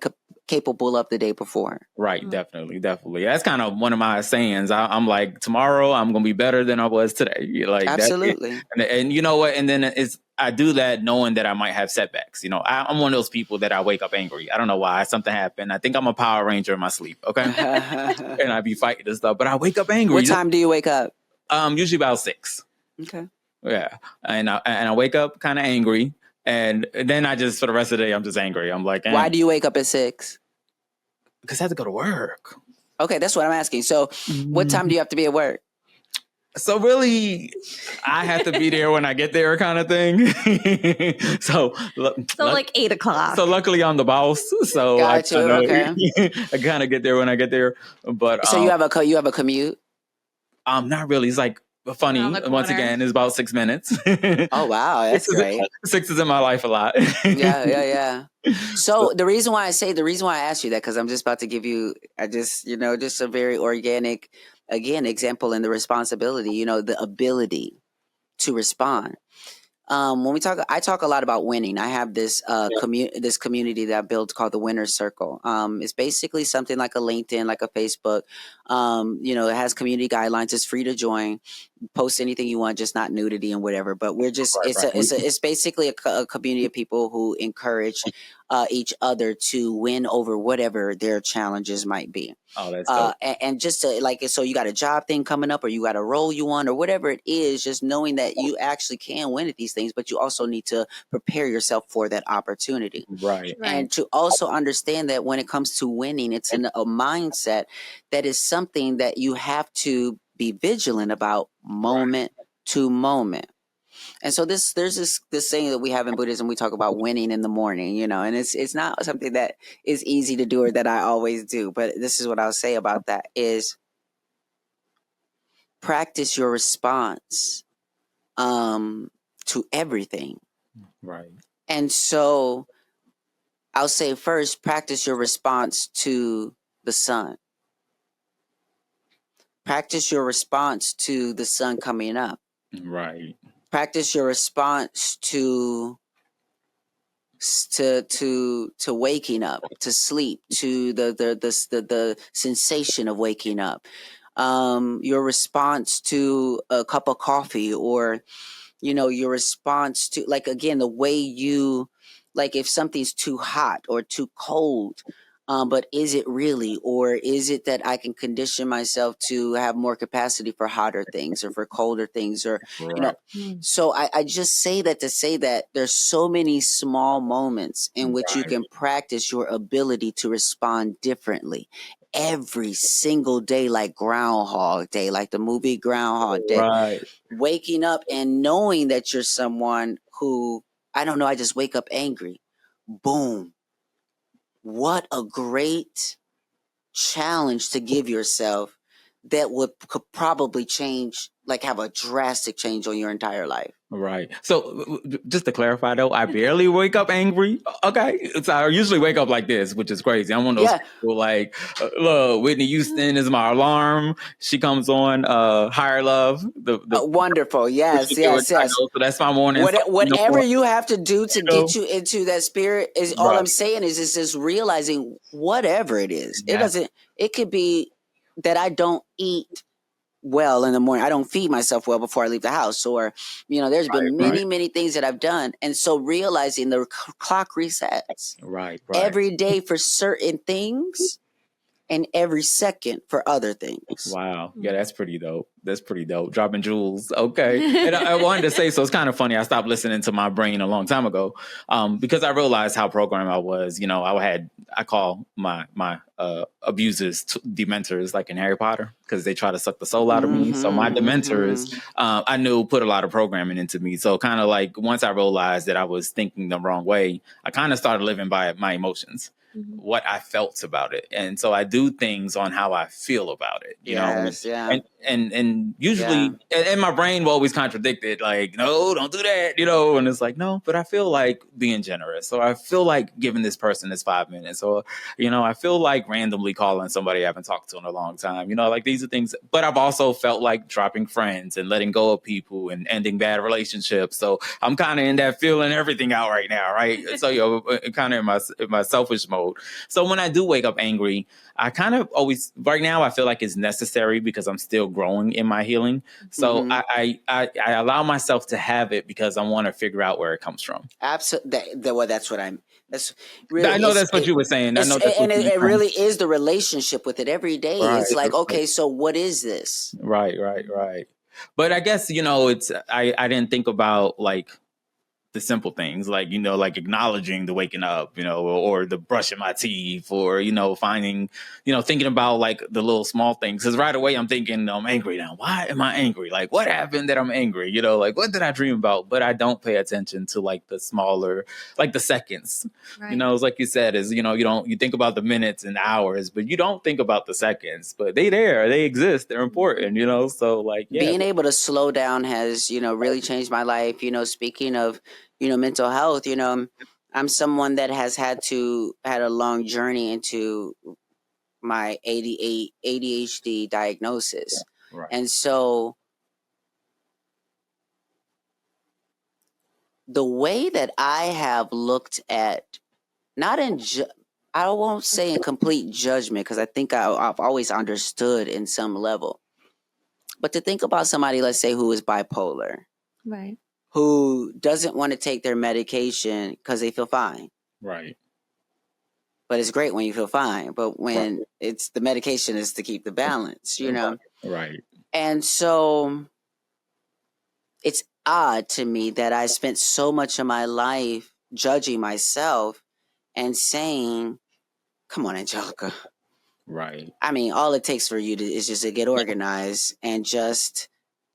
capable of the day before. Right, definitely. That's kind of one of my sayings. I'm like, tomorrow I'm gonna be better than I was today. Like Absolutely. And you know what? And then I do that knowing that I might have setbacks. You know, I'm one of those people that I wake up angry. I don't know why. Something happened. I think I'm a Power Ranger in my sleep. Okay, and I be fighting and stuff, but I wake up angry. What time do you wake up? Usually about 6. Okay. Yeah, and I wake up kind of angry, and then I just for the rest of the day I'm just angry. I'm like, why do you wake up at 6? Because I have to go to work. Okay, that's what I'm asking. So, what time do you have to be at work? So really, I have to be there when I get there, kind of thing. so like 8 o'clock. So luckily, I'm the boss. So I kind of get there when I get there. But so you have a commute? Not really. It's like funny. Once again, it's about 6 minutes. Oh wow, that's great. 6 is in my life a lot. Yeah. So the reason why I asked you that, because I'm just about to give you, just a very organic, again, example in the responsibility, the ability to respond. When I talk a lot about winning. I have this this community that I built called the Winner's Circle. It's basically something like a LinkedIn, like a Facebook. It has community guidelines. It's free to join. Post anything you want, just not nudity and whatever. But we're just it's basically a community of people who encourage each other to win over whatever their challenges might be. Oh, that's dope. And just to so you got a job thing coming up, or you got a role you want, or whatever it is, just knowing that you actually can win at these things, but you also need to prepare yourself for that opportunity. Right. And to also understand that when it comes to winning, it's a mindset that is something that you have to be vigilant about moment to moment. And so there's this saying that we have in Buddhism. We talk about winning in the morning, and it's not something that is easy to do or that I always do. But this is what I'll say about that is practice your response to everything. Right. And so I'll say first, practice your response to the sun. Practice your response to the sun coming up. Right. Practice your response to waking up, to sleep, to the sensation of waking up. Your response to a cup of coffee, or your response to, like, again, the way you, like, if something's too hot or too cold. But is it really, or is it that I can condition myself to have more capacity for hotter things or for colder things, or So I just say that to say that there's so many small moments in which you can practice your ability to respond differently every single day, like Groundhog Day, like the movie Groundhog Day. Right. Waking up and knowing that you're someone who, I don't know, I just wake up angry. Boom. What a great challenge to give yourself that could probably change, like have a drastic change on your entire life. Right. So just to clarify though, I barely wake up angry. Okay. So I usually wake up like this, which is crazy. I'm one of those people like, look, Whitney Houston is my alarm. She comes on Higher Love. Wonderful. Yes. So that's my morning. Whatever you have to do to get you into that spirit is all I'm saying is just realizing whatever it is. It could be that I don't eat well in the morning. I don't feed myself well before I leave the house, or there's been many things that I've done, and so realizing the clock resets every day for certain things and every second for other things. Wow. Yeah, that's pretty dope. Dropping jewels. Okay. And I wanted to say, so it's kind of funny. I stopped listening to my brain a long time ago because I realized how programmed I was. I call my abusers dementors, like in Harry Potter, because they try to suck the soul out of me. So my dementors, I knew put a lot of programming into me. So kind of like once I realized that I was thinking the wrong way, I kind of started living by my emotions. what I felt about it. And so I do things on how I feel about it, you know? Yeah. And usually, and my brain will always contradict it, like, no, don't do that, you know? And it's like, no, but I feel like being generous, or I feel like giving this person this 5 minutes, or, you know, I feel like randomly calling somebody I haven't talked to in a long time, you know, like these are things. But I've also felt like dropping friends and letting go of people and ending bad relationships. So I'm kind of in that feeling everything out right now, right? So, you know, kind of in my selfish mode. So when I do wake up angry, I kind of always, right now, I feel like it's necessary because I'm still growing in my healing. So I allow myself to have it because I want to figure out where it comes from. Absolutely. Well, that's what that's really, I know that's what you were saying. I know that's and it really is the relationship with it every day. Right, it's like, okay, right. so what is this? Right. But I guess, you know, I didn't think about like the simple things, like, you know, like acknowledging the waking up, you know, or the brushing my teeth, or, you know, finding, you know, thinking about like the little small things. Because right away I'm thinking, I'm angry now. Why am I angry? Like, what happened that I'm angry? You know, like, what did I dream about? But I don't pay attention to like the smaller, like the seconds. Right. You know, it's like you said, is, you know, you think about the minutes and hours, but you don't think about the seconds. But they exist, they're important, you know. So like, being able to slow down has, you know, really changed my life. You know, speaking of, you know, mental health, you know, I'm someone that has had a long journey into my ADHD diagnosis. Right. And so the way that I have looked at, not in, I won't say in complete judgment, because I think I've always understood in some level, but to think about somebody, let's say, who is bipolar. Right. Who doesn't want to take their medication because they feel fine. Right. But it's great when you feel fine. But when it's the medication is to keep the balance, you know? Right. And so it's odd to me that I spent so much of my life judging myself and saying, come on, Angelica. Right. I mean, all it takes for you is just to get organized and just,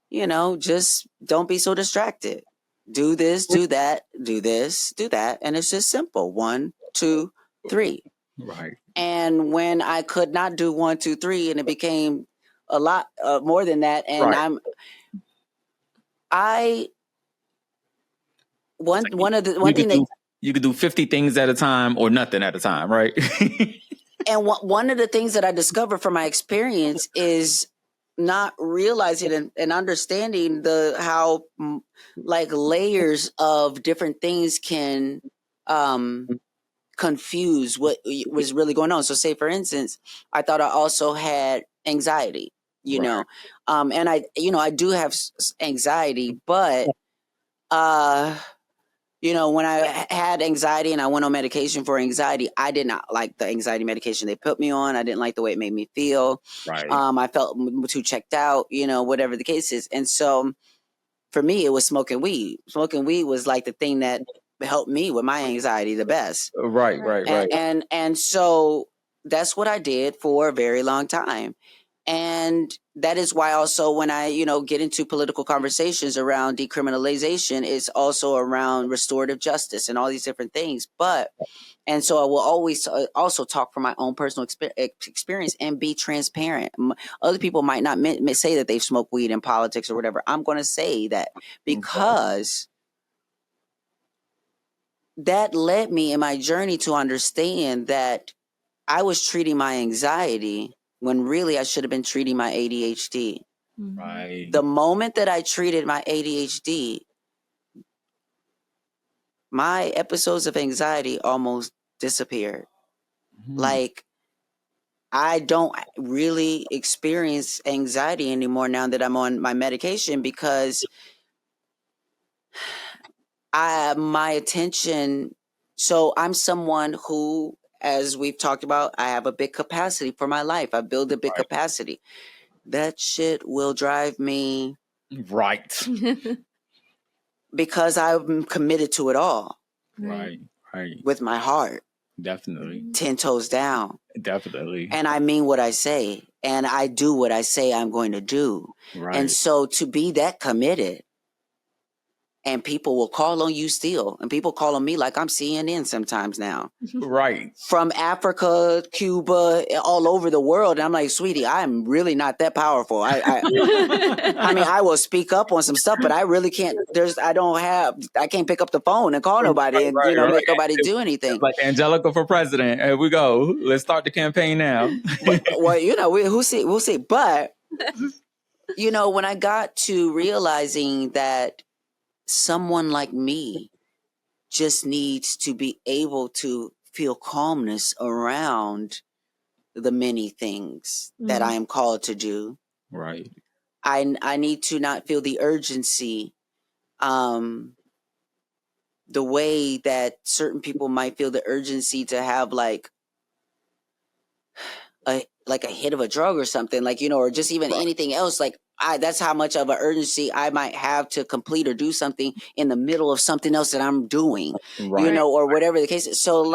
you know, just don't be so distracted. Do this, do that, do this, do that. And it's just simple. 1, 2, 3. Right. And when I could not do 1, 2, 3, and it became a lot more than that. And you could do 50 things at a time or nothing at a time. Right. And one of the things that I discovered from my experience is not realizing and understanding how like layers of different things can confuse what was really going on. So say, for instance, I thought I also had anxiety, you know, and I do have anxiety, but you know, when I had anxiety and I went on medication for anxiety, I did not like the anxiety medication they put me on. I didn't like the way it made me feel. Right. I felt too checked out, you know, whatever the case is. And so for me, it was smoking weed. Smoking weed was like the thing that helped me with my anxiety the best. Right. And so that's what I did for a very long time. And that is why also when I, you know, get into political conversations around decriminalization, it's also around restorative justice and all these different things. And so I will always also talk from my own personal experience and be transparent. Other people might not say that they've smoked weed in politics or whatever. I'm going to say that because that led me in my journey to understand that I was treating my anxiety when really I should have been treating my ADHD. Right. The moment that I treated my ADHD, my episodes of anxiety almost disappeared. Like, I don't really experience anxiety anymore now that I'm on my medication because my attention. So I'm someone who, as we've talked about, I have a big capacity for my life. I build a big capacity. That shit will drive me. Right. Because I'm committed to it all. Right. With my heart. Definitely. 10 toes down. Definitely. And I mean what I say. And I do what I say I'm going to do. Right. And so to be that committed and people will call on you still, and people call on me like I'm CNN sometimes now. Right. From Africa, Cuba, all over the world. And I'm like, sweetie, I'm really not that powerful. I mean, I will speak up on some stuff, but I really can't. I can't pick up the phone and call nobody and make nobody do anything. Like Angelica for president. Here we go. Let's start the campaign now. Well, we'll see. But when I got to realizing that someone like me just needs to be able to feel calmness around the many things that I am called to do. Right. I need to not feel the urgency, the way that certain people might feel the urgency to have like a hit of a drug or something, or just even anything else. That's how much of an urgency I might have to complete or do something in the middle of something else that I'm doing, right. Or whatever the case is. So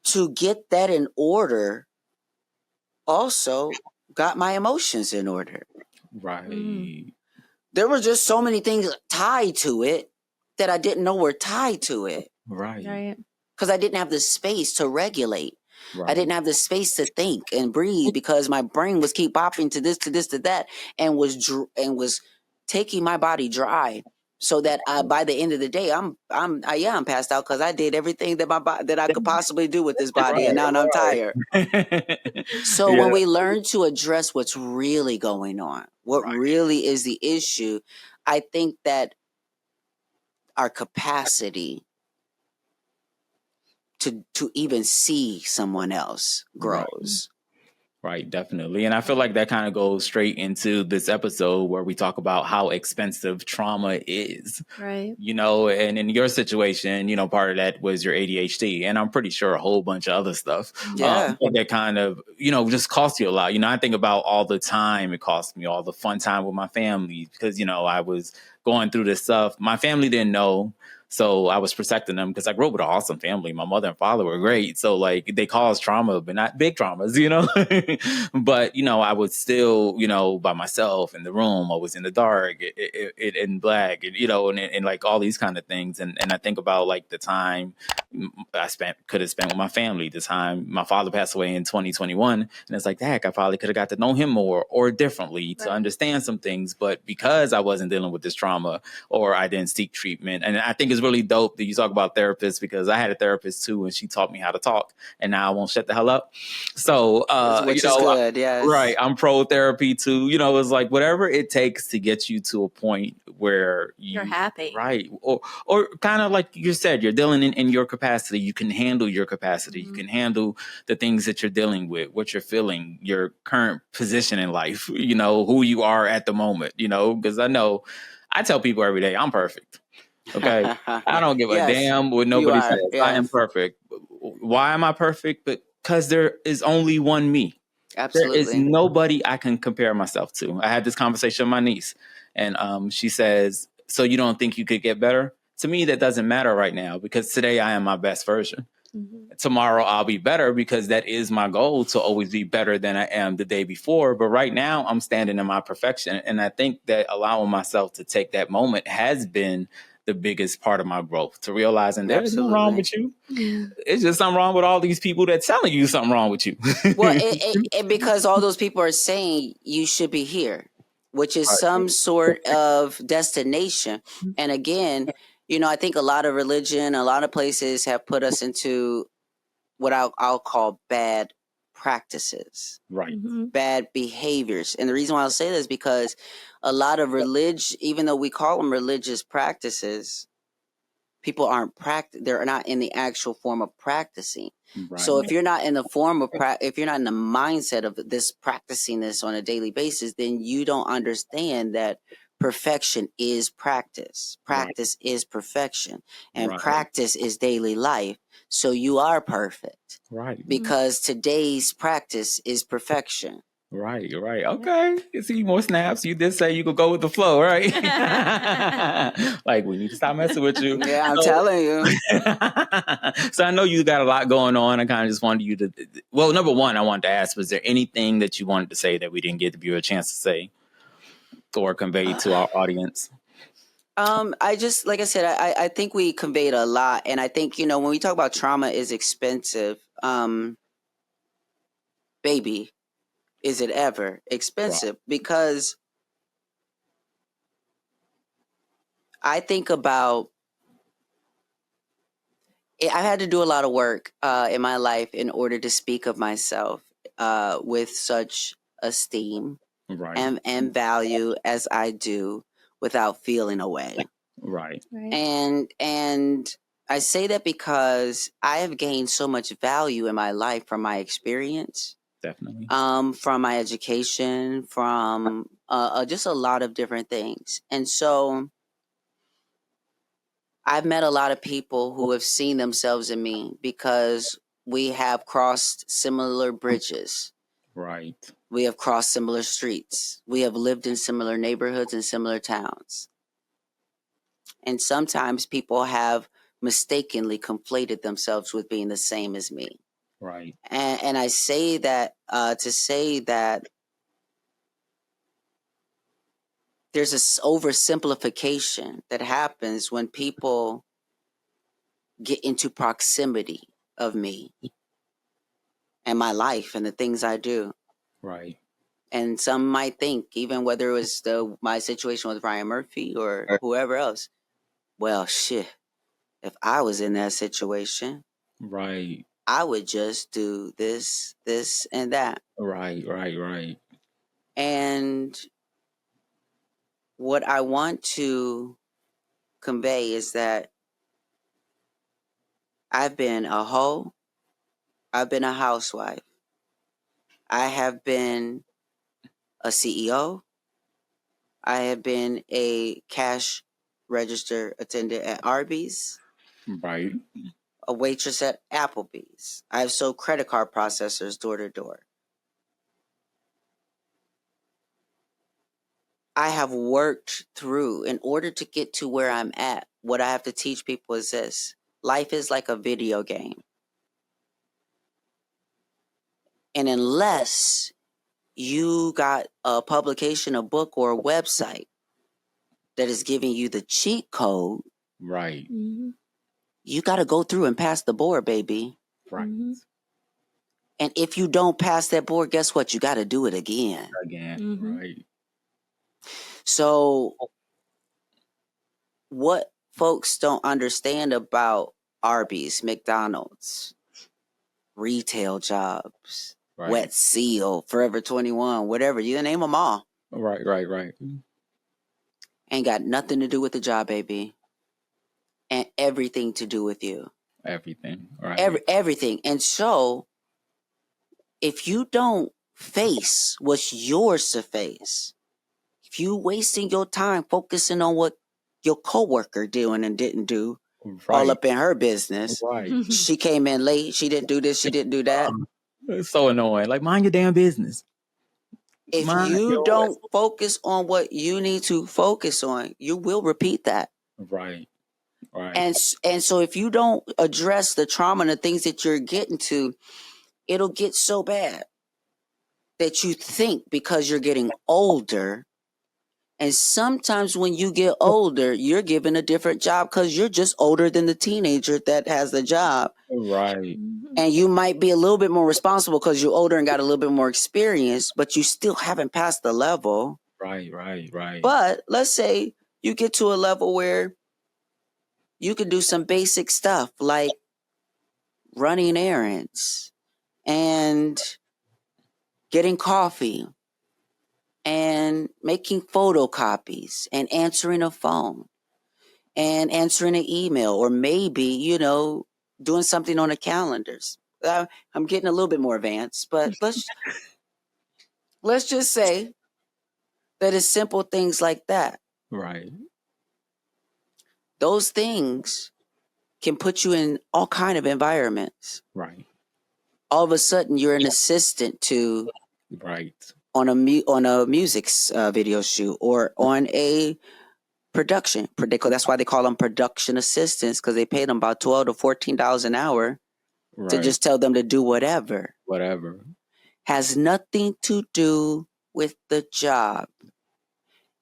to get that in order also got my emotions in order. Right. There were just so many things tied to it that I didn't know were tied to it. Right. Because I didn't have the space to regulate. Right. I didn't have the space to think and breathe because my brain was keep bopping to this, to that, and was taking my body dry. So that by the end of the day, I'm passed out because I did everything that I could possibly do with this body, and now I'm tired. So when we learn to address what's really going on, what really is the issue, I think that our capacity to even see someone else grows. Right, definitely. And I feel like that kind of goes straight into this episode where we talk about how expensive trauma is. Right. And in your situation, part of that was your ADHD. And I'm pretty sure a whole bunch of other stuff. Yeah. That kind of, just cost you a lot. I think about all the time it cost me, all the fun time with my family, because, I was going through this stuff. My family didn't know. So I was protecting them because I grew up with an awesome family. My mother and father were great. So they caused trauma, but not big traumas, But, I was still, by myself in the room. I was in the dark, in black, and like all these kind of things. And I think about like the time I could have spent with my family, the time my father passed away in 2021. And it's like, heck, I probably could have got to know him more or differently to understand some things. But because I wasn't dealing with this trauma or I didn't seek treatment, and I think it's really dope that you talk about therapists because I had a therapist too, and she taught me how to talk, and now I won't shut the hell up. So, which is good, yes. Right. I'm pro therapy too. It's like whatever it takes to get you to a point where you're happy. Right. Or kind of like you said, you're dealing in your capacity. You can handle your capacity. You can handle the things that you're dealing with, what you're feeling, your current position in life, who you are at the moment, because I tell people every day, I'm perfect. Okay. I don't give a damn what nobody says. Yes. I am perfect. Why am I perfect? Because there is only one me. Absolutely. There is nobody I can compare myself to. I had this conversation with my niece, and she says, so you don't think you could get better? To me, that doesn't matter right now because today I am my best version. Mm-hmm. Tomorrow I'll be better because that is my goal, to always be better than I am the day before. But right now I'm standing in my perfection. And I think that allowing myself to take that moment has been the biggest part of my growth, to realizing there's nothing wrong with you. Yeah. It's just something wrong with all these people that's telling you something wrong with you. Well, because all those people are saying you should be here, which is some sort of destination. And again, I think a lot of religion, a lot of places have put us into what I'll call bad practices, right? Bad behaviors. And the reason why I'll say this is because a lot of religion, even though we call them religious practices, people they're not in the actual form of practicing. Right. So if you're not in the form of if you're not in the mindset of this practicing this on a daily basis, then you don't understand that perfection is practice. Practice is perfection, and practice is daily life. So you are perfect, right? Because today's practice is perfection. Right, you're right. Okay. You see more snaps. You did say you could go with the flow, right? Like, we need to stop messing with you. Yeah, I'm telling you. So I know you got a lot going on. I kind of just wanted you to, well, number one, I wanted to ask, was there anything that you wanted to say that we didn't give you a chance to say or convey to our audience? I just, like I said, I think we conveyed a lot, and I think, you know, when we talk about trauma is expensive, baby, is it ever expensive? Because I think about I had to do a lot of work in my life in order to speak of myself with such esteem Right. and value as I do without feeling away. Right. Right. And I say that because I have gained so much value in my life from my experience, Definitely. from my education, from just a lot of different things. And so I've met a lot of people who have seen themselves in me because we have crossed similar bridges. Right. We have crossed similar streets. We have lived in similar neighborhoods and similar towns. And sometimes people have mistakenly conflated themselves with being the same as me. Right. And I say that to say that there's this oversimplification that happens when people get into proximity of me and my life and the things I do. Right. And some might think, even whether it was my situation with Ryan Murphy or whoever else, well, shit, if I was in that situation, Right. I would just do this, this, and that. Right. Right. Right. And what I want to convey is that I've been a hoe, I've been a housewife, I have been a CEO, I have been a cash register attendant at Arby's, Right. a waitress at Applebee's. I've sold credit card processors door to door. I have worked through in order to get to where I'm at. What I have to teach people is this: life is like a video game. And unless you got a publication, a book, or a website that is giving you the cheat code, Right. Mm-hmm. you got to go through and pass the board, baby. Right. Mm-hmm. And if you don't pass that board, guess what? You got to do it again. Again. Mhm. Right. So, what folks don't understand about Arby's, McDonald's, retail jobs, Right. Wet Seal, Forever 21, whatever, you name them all, Right. Right. Right. ain't got nothing to do with the job, baby, and everything to do with you. Everything. Right. Everything. And so, if you don't face what's yours to face, if you wasting your time focusing on what your coworker doing and didn't do, all Right. up in her business. Right. She came in late. She didn't do this. She didn't do that. It's so annoying. Like, mind your damn business. If Mind you your- don't focus on what you need to focus on, you will repeat that. Right. Right. And so if you don't address the trauma and the things that you're getting to, it'll get so bad that you think because you're getting older. And sometimes when you get older, you're given a different job because you're just older than the teenager that has the job. Right. Mhm. And you might be a little bit more responsible because you're older and got a little bit more experience, but you still haven't passed the level. Right. Right. Right. But let's say you get to a level where you can do some basic stuff like running errands and getting coffee and making photocopies and answering a phone and answering an email, or maybe, you know, doing something on the calendars. I'm getting a little bit more advanced, but let's just say that it's simple things like that. Right. Those things can put you in all kind of environments. Right. All of a sudden, you're an assistant to Right. on a music video shoot or on a production. That's why they call them production assistants, because they pay them about $12 to $14 an hour Right. to just tell them to do whatever. Whatever. Has nothing to do with the job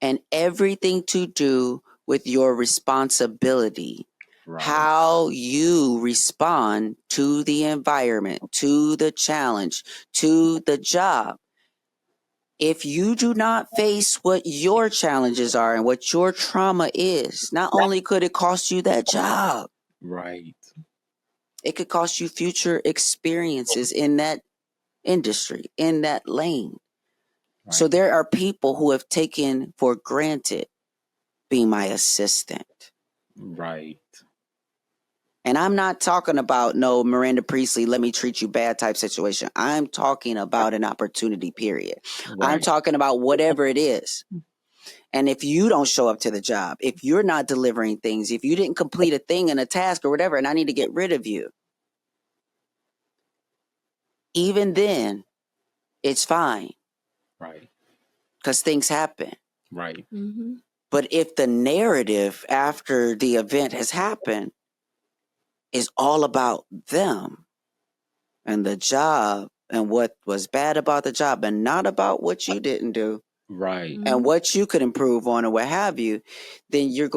and everything to do with your responsibility, Right. how you respond to the environment, to the challenge, to the job. If you do not face what your challenges are and what your trauma is, not only could it cost you that job, Right. it could cost you future experiences in that industry, in that lane. Right. So there are people who have taken for granted being my assistant. Right. And I'm not talking about no Miranda Priestley, let me treat you bad type situation. I'm talking about an opportunity, period. I'm Right. talking about whatever it is. And if you don't show up to the job, if you're not delivering things, if you didn't complete a thing and a task or whatever, and I need to get rid of you, even then, it's fine Right. because things happen. Right. Mm-hmm. But if the narrative after the event has happened is all about them and the job and what was bad about the job and not about what you didn't do Right. and what you could improve on or what have you, then you're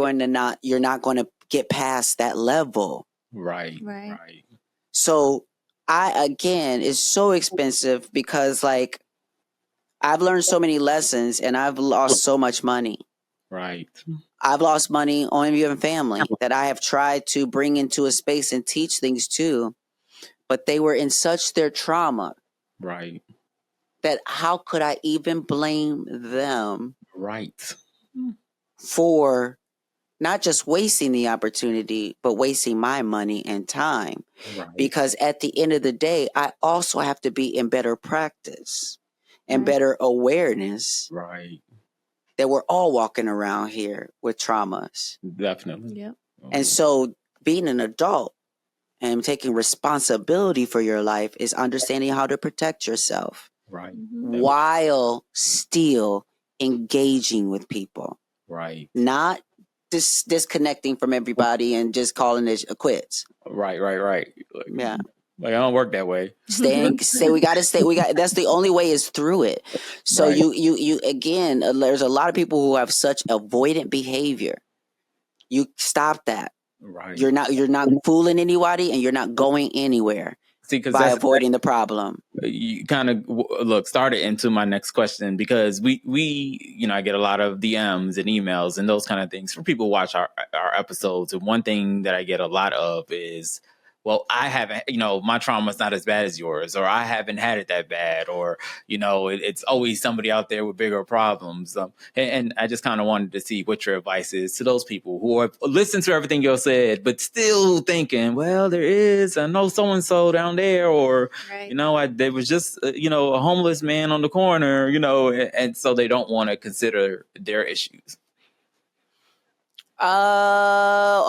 not going to get past that level. Right. Right. Right. So it's so expensive because like I've learned so many lessons and I've lost so much money. Right. I've lost money on even family that I have tried to bring into a space and teach things to, but they were in such their trauma Right. that how could I even blame them Right. for not just wasting the opportunity, but wasting my money and time? Right. Because at the end of the day, I also have to be in better practice and Right. better awareness Right. that we're all walking around here with traumas. Definitely. Yep. And so being an adult and taking responsibility for your life is understanding how to protect yourself Right. Mm-hmm. while still engaging with people, Right. not disconnecting from everybody and just calling it quits. Right. Right. Right. Yeah. Like I don't work that way. We got that's the only way is through it. So Right. you again, there's a lot of people who have such avoidant behavior. You stop that. Right. You're not fooling anybody and you're not going anywhere See, because by that's avoiding the problem. you kind of started into my next question, because we I get a lot of DMs and emails and those kind of things from people who watch our episodes, and one thing that I get a lot of is, well, I haven't, my trauma's not as bad as yours, or I haven't had it that bad, or it's always somebody out there with bigger problems, and I just kind of wanted to see what your advice is to those people who have listened to everything you said but still thinking, well, I know so and so down there, or Right. there was just, a homeless man on the corner, and so they don't want to consider their issues.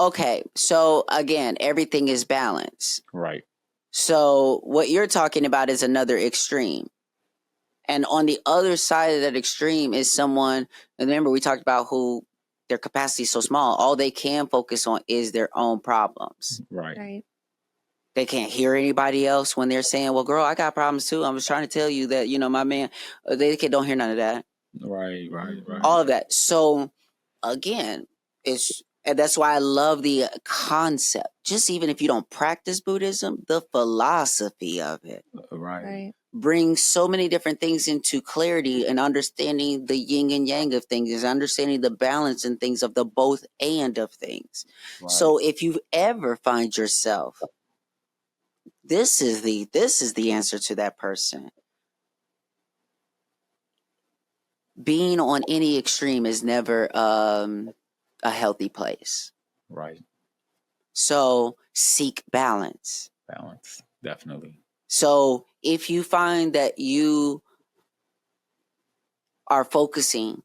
Okay. So again, everything is balance. Right. So what you're talking about is another extreme. And on the other side of that extreme is someone, and remember we talked about who their capacity is so small, all they can focus on is their own problems. Right. Right. They can't hear anybody else when they're saying, well, girl, I got problems too. I was trying to tell you that, my man, don't hear none of that. Right. Right. Right. All of that. So again, and that's why I love the concept. Just even if you don't practice Buddhism, the philosophy of it Right. Right. brings so many different things into clarity, and understanding the yin and yang of things, is understanding the balance and things of the both and of things. Right. So if you ever find yourself, this is the answer to that person. Being on any extreme is never a healthy place. Right. So seek balance. Balance. Definitely. So if you find that you are focusing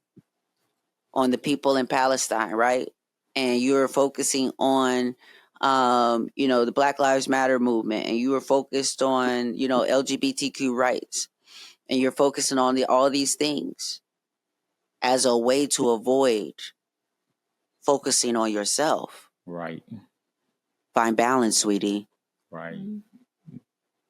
on the people in Palestine, right? And you're focusing on, the Black Lives Matter movement, and you are focused on, LGBTQ rights, and you're focusing on all these things as a way to avoid focusing on yourself. Right. Find balance, sweetie, Right.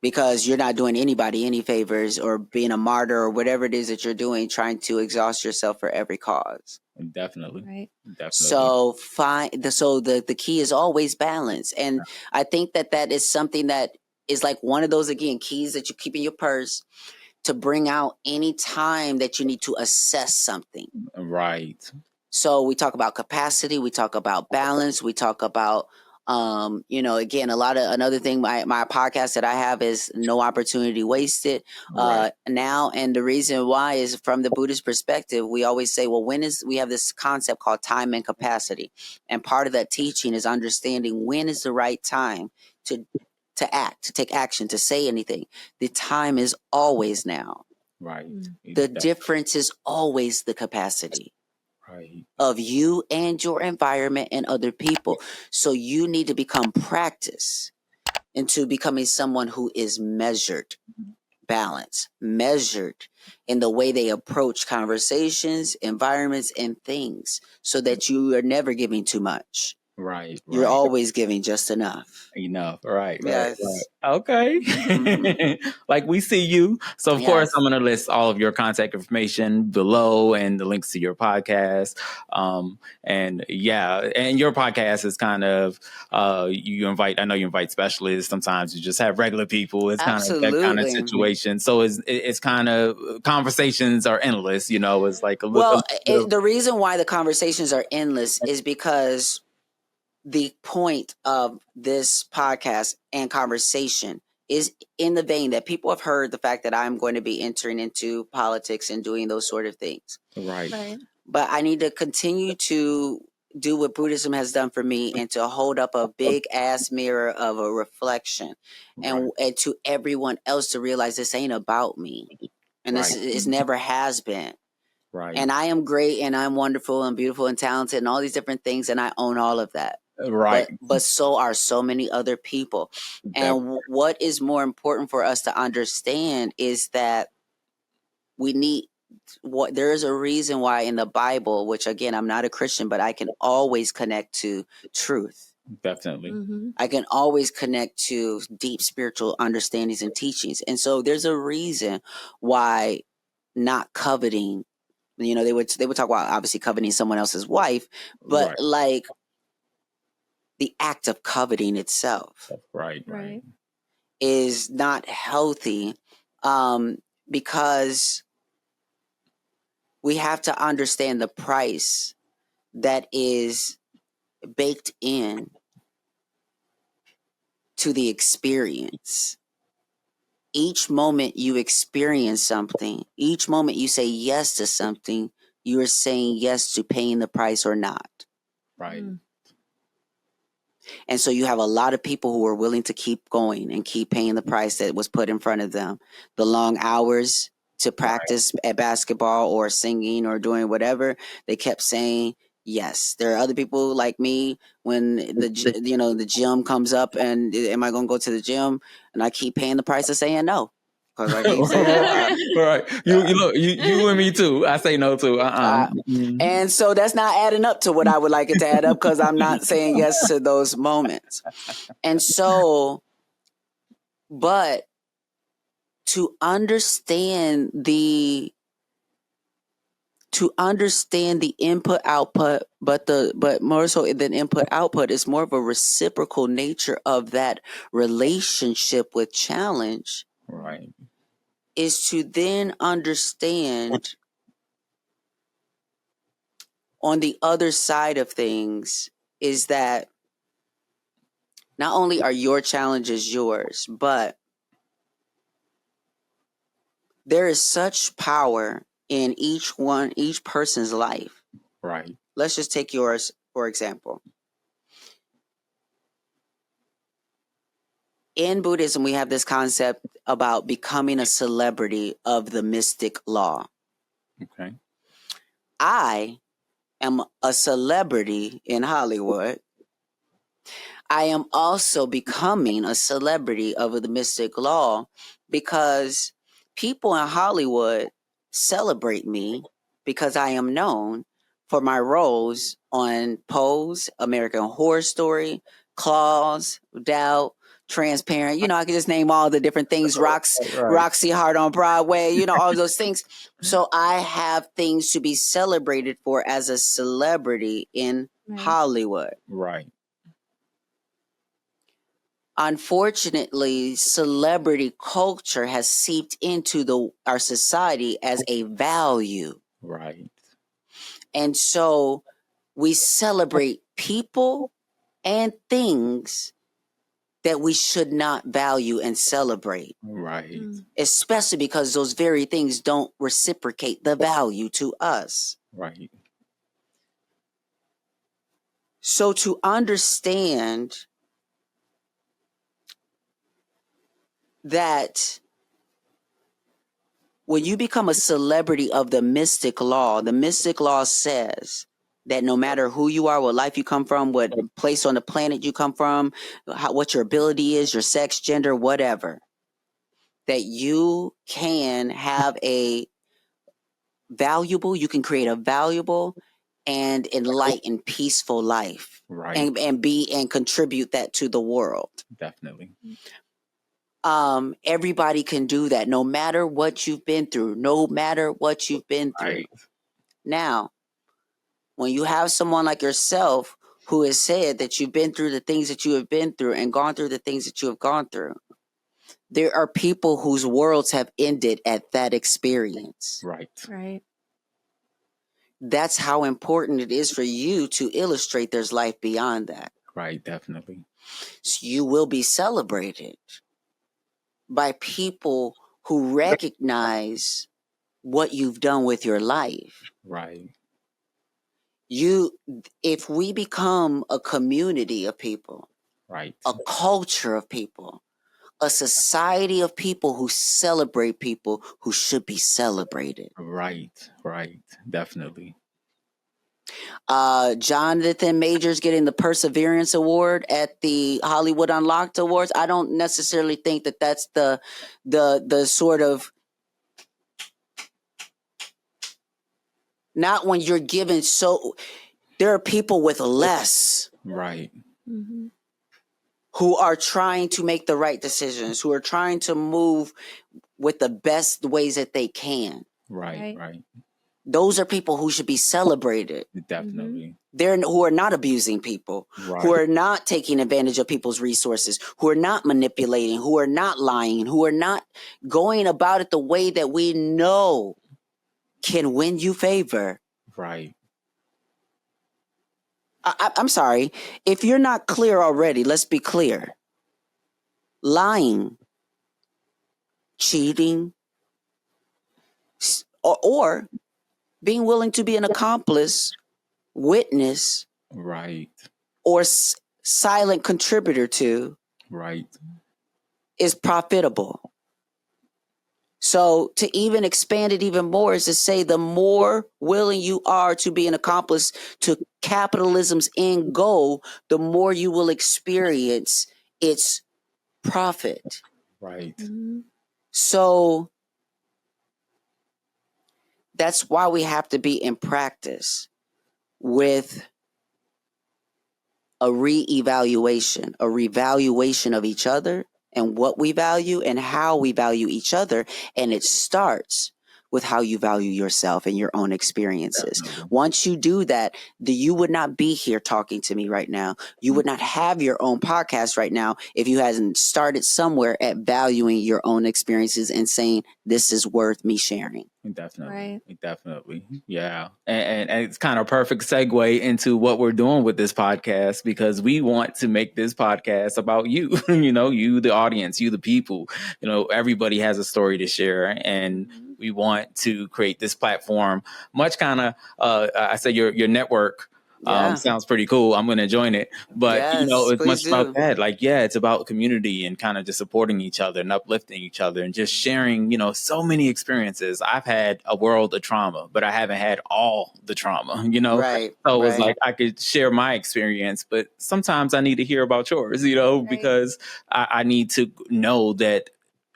because you're not doing anybody any favors or being a martyr or whatever it is that you're doing, trying to exhaust yourself for every cause. Definitely. Right. Definitely. So the key is always balance. And I think that is something that is like one of those, again, keys that you keep in your purse to bring out any time that you need to assess something. Right. So we talk about capacity, we talk about balance, we talk about again, another thing, my podcast that I have is No Opportunity Wasted. Right. Now, and the reason why is from the Buddhist perspective, we always say, well, we have this concept called time and capacity. And part of that teaching is understanding when is the right time to act, to take action, to say anything. The time is always now. Right. The difference is always the capacity. Right. Of you and your environment and other people. So you need to become practice into becoming someone who is measured, balanced, measured in the way they approach conversations, environments, and things, so that you are never giving too much. Right. You're always giving just enough. Enough. Right. Yes. Right. Okay. Like we see you. So of course I'm going to list all of your contact information below and the links to your podcast. And your podcast is kind of, I know you invite specialists. Sometimes you just have regular people. It's kind of that kind of situation. So it's kind of, conversations are endless, it's like the reason why the conversations are endless is because the point of this podcast and conversation is in the vein that people have heard the fact that I'm going to be entering into politics and doing those sort of things. Right. But I need to continue to do what Buddhism has done for me and to hold up a big ass mirror of a reflection and to everyone else to realize this ain't about me. And this is never has been. Right. And I am great and I'm wonderful and beautiful and talented and all these different things. And I own all of that. Right. But so are so many other people. And what is more important for us to understand is that there is a reason why in the Bible, which again, I'm not a Christian, but I can always connect to truth. Definitely. I can always connect to deep spiritual understandings and teachings. And so there's a reason why not coveting, they would talk about obviously coveting someone else's wife, but like the act of coveting itself is not healthy, because we have to understand the price that is baked in to the experience. Each moment you experience something, each moment you say yes to something, you are saying yes to paying the price or not. Right. And so you have a lot of people who are willing to keep going and keep paying the price that was put in front of them. The long hours to practice at basketball or singing or doing whatever, they kept saying yes. There are other people like me when the gym comes up and am I going to go to the gym? And I keep paying the price of saying no. I keep saying, you and me too. I say no too. And so that's not adding up to what I would like it to add up because I'm not saying yes to those moments. And so, but to understand the input output, but more so than input output is more of a reciprocal nature of that relationship with challenge. Right. Is to then understand on the other side of things is that not only are your challenges yours, but there is such power in each person's life. Right. Let's just take yours, for example. In Buddhism, we have this concept about becoming a celebrity of the mystic law. Okay. I am a celebrity in Hollywood. I am also becoming a celebrity of the mystic law because people in Hollywood celebrate me because I am known for my roles on Pose, American Horror Story, Claws, Doubt, transparent. I could just name all the different things. Right. Roxy Hart on Broadway, all of those things. So I have things to be celebrated for as a celebrity in Hollywood. Right. Unfortunately, celebrity culture has seeped into our society as a value. Right. And so we celebrate people and things that we should not value and celebrate. Right. Especially because those very things don't reciprocate the value to us. Right. So to understand that when you become a celebrity of the mystic law says that no matter who you are, what life you come from, what place on the planet you come from, what your ability is, your sex, gender, whatever, that you can have you can create a valuable and enlightened, peaceful life. Right. And contribute that to the world. Definitely. Everybody can do that, no matter what you've been through. Right. Now, when you have someone like yourself who has said that you've been through the things that you have been through and gone through the things that you have gone through, there are people whose worlds have ended at that experience. Right. That's how important it is for you to illustrate there's life beyond that. Right, definitely. So you will be celebrated by people who recognize what you've done with your life. Right. If we become a community of people, right, a culture of people, a society of people who celebrate people who should be celebrated. Right, definitely. Jonathan Majors getting the Perseverance Award at the Hollywood Unlocked Awards. I don't necessarily think that that's the sort of, not when you're given there are people with less. Right. Mm-hmm. Who are trying to make the right decisions, who are trying to move with the best ways that they can. Right. Those are people who should be celebrated. Definitely. Who are not abusing people, who are not taking advantage of people's resources, who are not manipulating, who are not lying, who are not going about it the way that we know can win you favor. Right. I'm sorry. If you're not clear already, let's be clear. Lying, cheating, or being willing to be an accomplice, witness, right, or silent contributor to, right, is profitable. So to even expand it even more is to say the more willing you are to be an accomplice to capitalism's end goal, the more you will experience its profit. Right. So that's why we have to be in practice with a reevaluation of each other and what we value and how we value each other. And it starts with how you value yourself and your own experiences. Definitely. Once you do that, you would not be here talking to me right now. You would not have your own podcast right now if you hadn't started somewhere at valuing your own experiences and saying, this is worth me sharing. Definitely. Yeah. And it's kind of a perfect segue into what we're doing with this podcast, because we want to make this podcast about you, you, the audience, you, the people, everybody has a story to share, and we want to create this platform, much kind of, I say your network. Sounds pretty cool. I'm going to join it. But, yes, it's much about that. It's about community and kind of just supporting each other and uplifting each other and just sharing, so many experiences. I've had a world of trauma, but I haven't had all the trauma, Right, So it was like I could share my experience, but sometimes I need to hear about yours, because I need to know that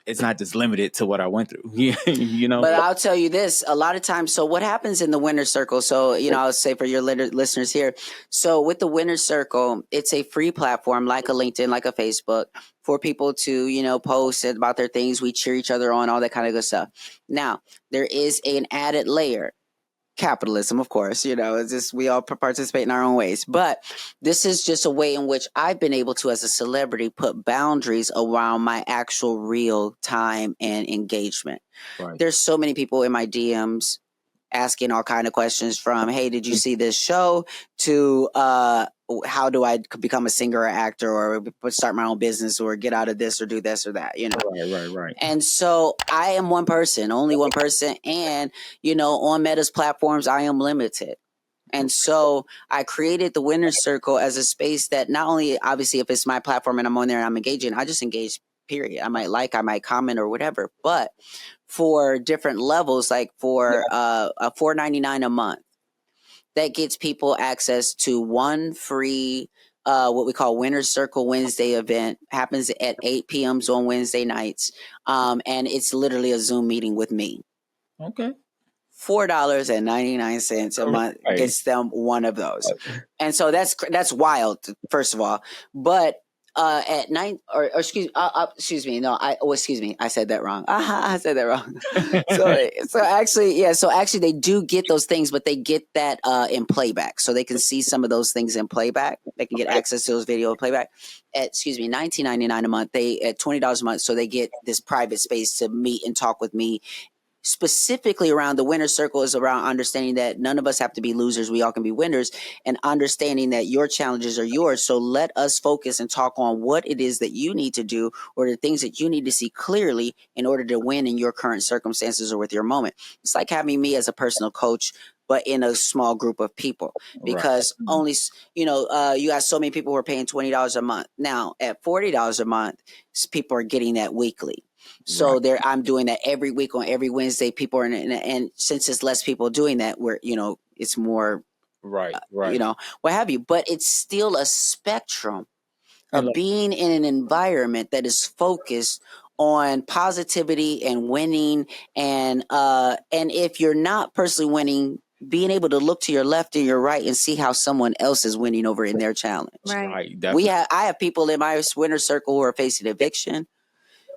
it's not just limited to what I went through. You know. But I'll tell you this, a lot of times, so what happens in the winner's circle? So, I'll say for your listeners here. So with the winner's circle, it's a free platform like a LinkedIn, like a Facebook for people to, post about their things. We cheer each other on, all that kind of good stuff. Now, there is an added layer. Capitalism, of course, it's just we all participate in our own ways. But this is just a way in which I've been able to, as a celebrity, put boundaries around my actual real time and engagement. Right. There's so many people in my DMs asking all kind of questions from, hey, did you see this show, to how do I become a singer or actor or start my own business or get out of this or do this or that, Right. And so I am one person, only one person. And, on Meta's platforms, I am limited. And so I created the Winner's Circle as a space that not only, obviously, if it's my platform and I'm on there and I'm engaging, I just engage, period. I might comment or whatever. But for different levels, like for a $4.99 a month, that gets people access to one free what we call Winner's Circle Wednesday event. Happens at 8 p.m. on Wednesday nights. And it's literally a Zoom meeting with me. Okay. $4.99 a month gets them one of those. And so that's wild, first of all. But at night, or excuse me, I said that wrong. I said that wrong. So actually they do get those things, but they get that in playback, so they can see some of those things in playback. They can get access to those video playback at $19.99 a month. They at $20 a month, so they get this private space to meet and talk with me. Specifically around the Winner's Circle is around understanding that none of us have to be losers. We all can be winners, and understanding that your challenges are yours. So let us focus and talk on what it is that you need to do, or the things that you need to see clearly in order to win in your current circumstances or with your moment. It's like having me as a personal coach, but in a small group of people, because only, you got so many people who are paying $20 a month. Now at $40 a month, people are getting that weekly. So I'm doing that every week on every Wednesday. People are and since it's less people doing that, it's more, right. What have you. But it's still a spectrum of being in an environment that is focused on positivity and winning. And if you're not personally winning, being able to look to your left and your right and see how someone else is winning over in their challenge. Right. I have people in my Winner's Circle who are facing eviction.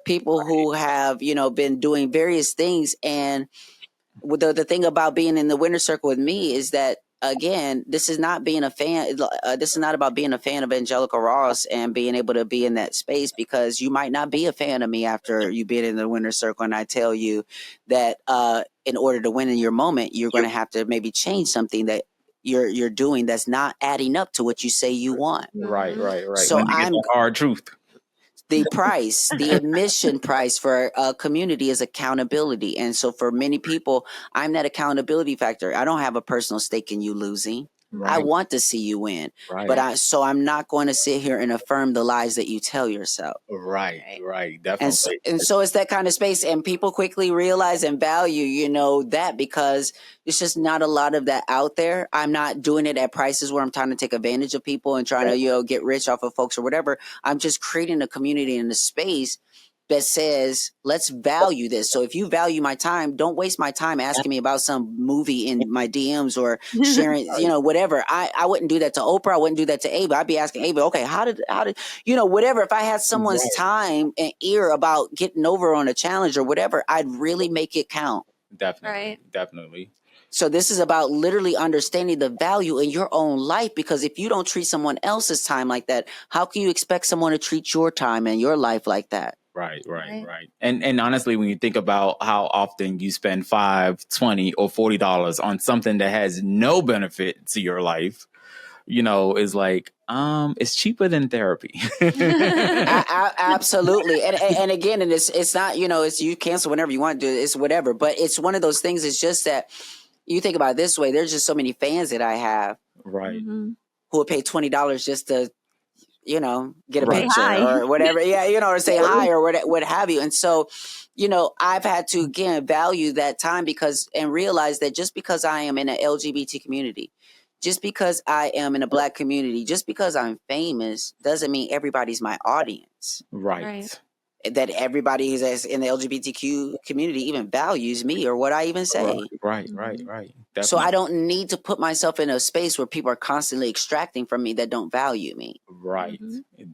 People who have, been doing various things. And the thing about being in the Winner's Circle with me is that, again, this is not being a fan. This is not about being a fan of Angelica Ross and being able to be in that space, because you might not be a fan of me after you've been in the Winner's Circle. And I tell you that in order to win in your moment, you're going to have to maybe change something that you're doing that's not adding up to what you say you want. Right. So I'm hard truth. The admission price for a community is accountability. And so for many people, I'm that accountability factor. I don't have a personal stake in you losing. Right. I want to see you win. Right. But I'm not going to sit here and affirm the lies that you tell yourself. Right. Definitely. And so it's that kind of space. And people quickly realize and value, that, because it's just not a lot of that out there. I'm not doing it at prices where I'm trying to take advantage of people and trying to, get rich off of folks or whatever. I'm just creating a community in a space that says, let's value this. So if you value my time, don't waste my time asking me about some movie in my DMs or sharing, whatever. I wouldn't do that to Oprah. I wouldn't do that to Ava. I'd be asking Ava, okay, how did, whatever. If I had someone's time and ear about getting over on a challenge or whatever, I'd really make it count. Definitely. So this is about literally understanding the value in your own life, because if you don't treat someone else's time like that, how can you expect someone to treat your time and your life like that? Right. And honestly, when you think about how often you spend $5, $20, or $40 on something that has no benefit to your life, is like, it's cheaper than therapy. Absolutely. And again, and it's not, it's you cancel whenever you want to do it. It's whatever. But it's one of those things. It's just that you think about it this way. There's just so many fans that I have, right, who will pay $20 just to, get a picture or whatever. Yeah, or say hi or what have you. And so, I've had to, again, value that time and realize that just because I am in an LGBT community, just because I am in a Black community, just because I'm famous doesn't mean everybody's my audience. Right. that everybody who's in the LGBTQ community even values me or what I even say. Right. So Definitely. I don't need to put myself in a space where people are constantly extracting from me that don't value me. Right.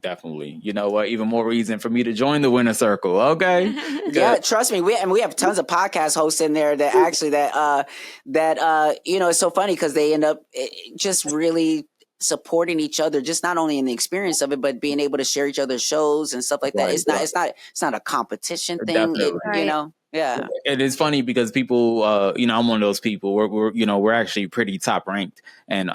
Definitely. You know what? Even more reason for me to join the winner circle. Okay. Yeah, trust me. We have tons of podcast hosts in there that actually it's so funny because they end up just really supporting each other, just not only in the experience of it, but being able to share each other's shows and stuff like that. Right, It's not a competition thing. Definitely. Yeah. It is funny because people, I'm one of those people. We're actually pretty top ranked, and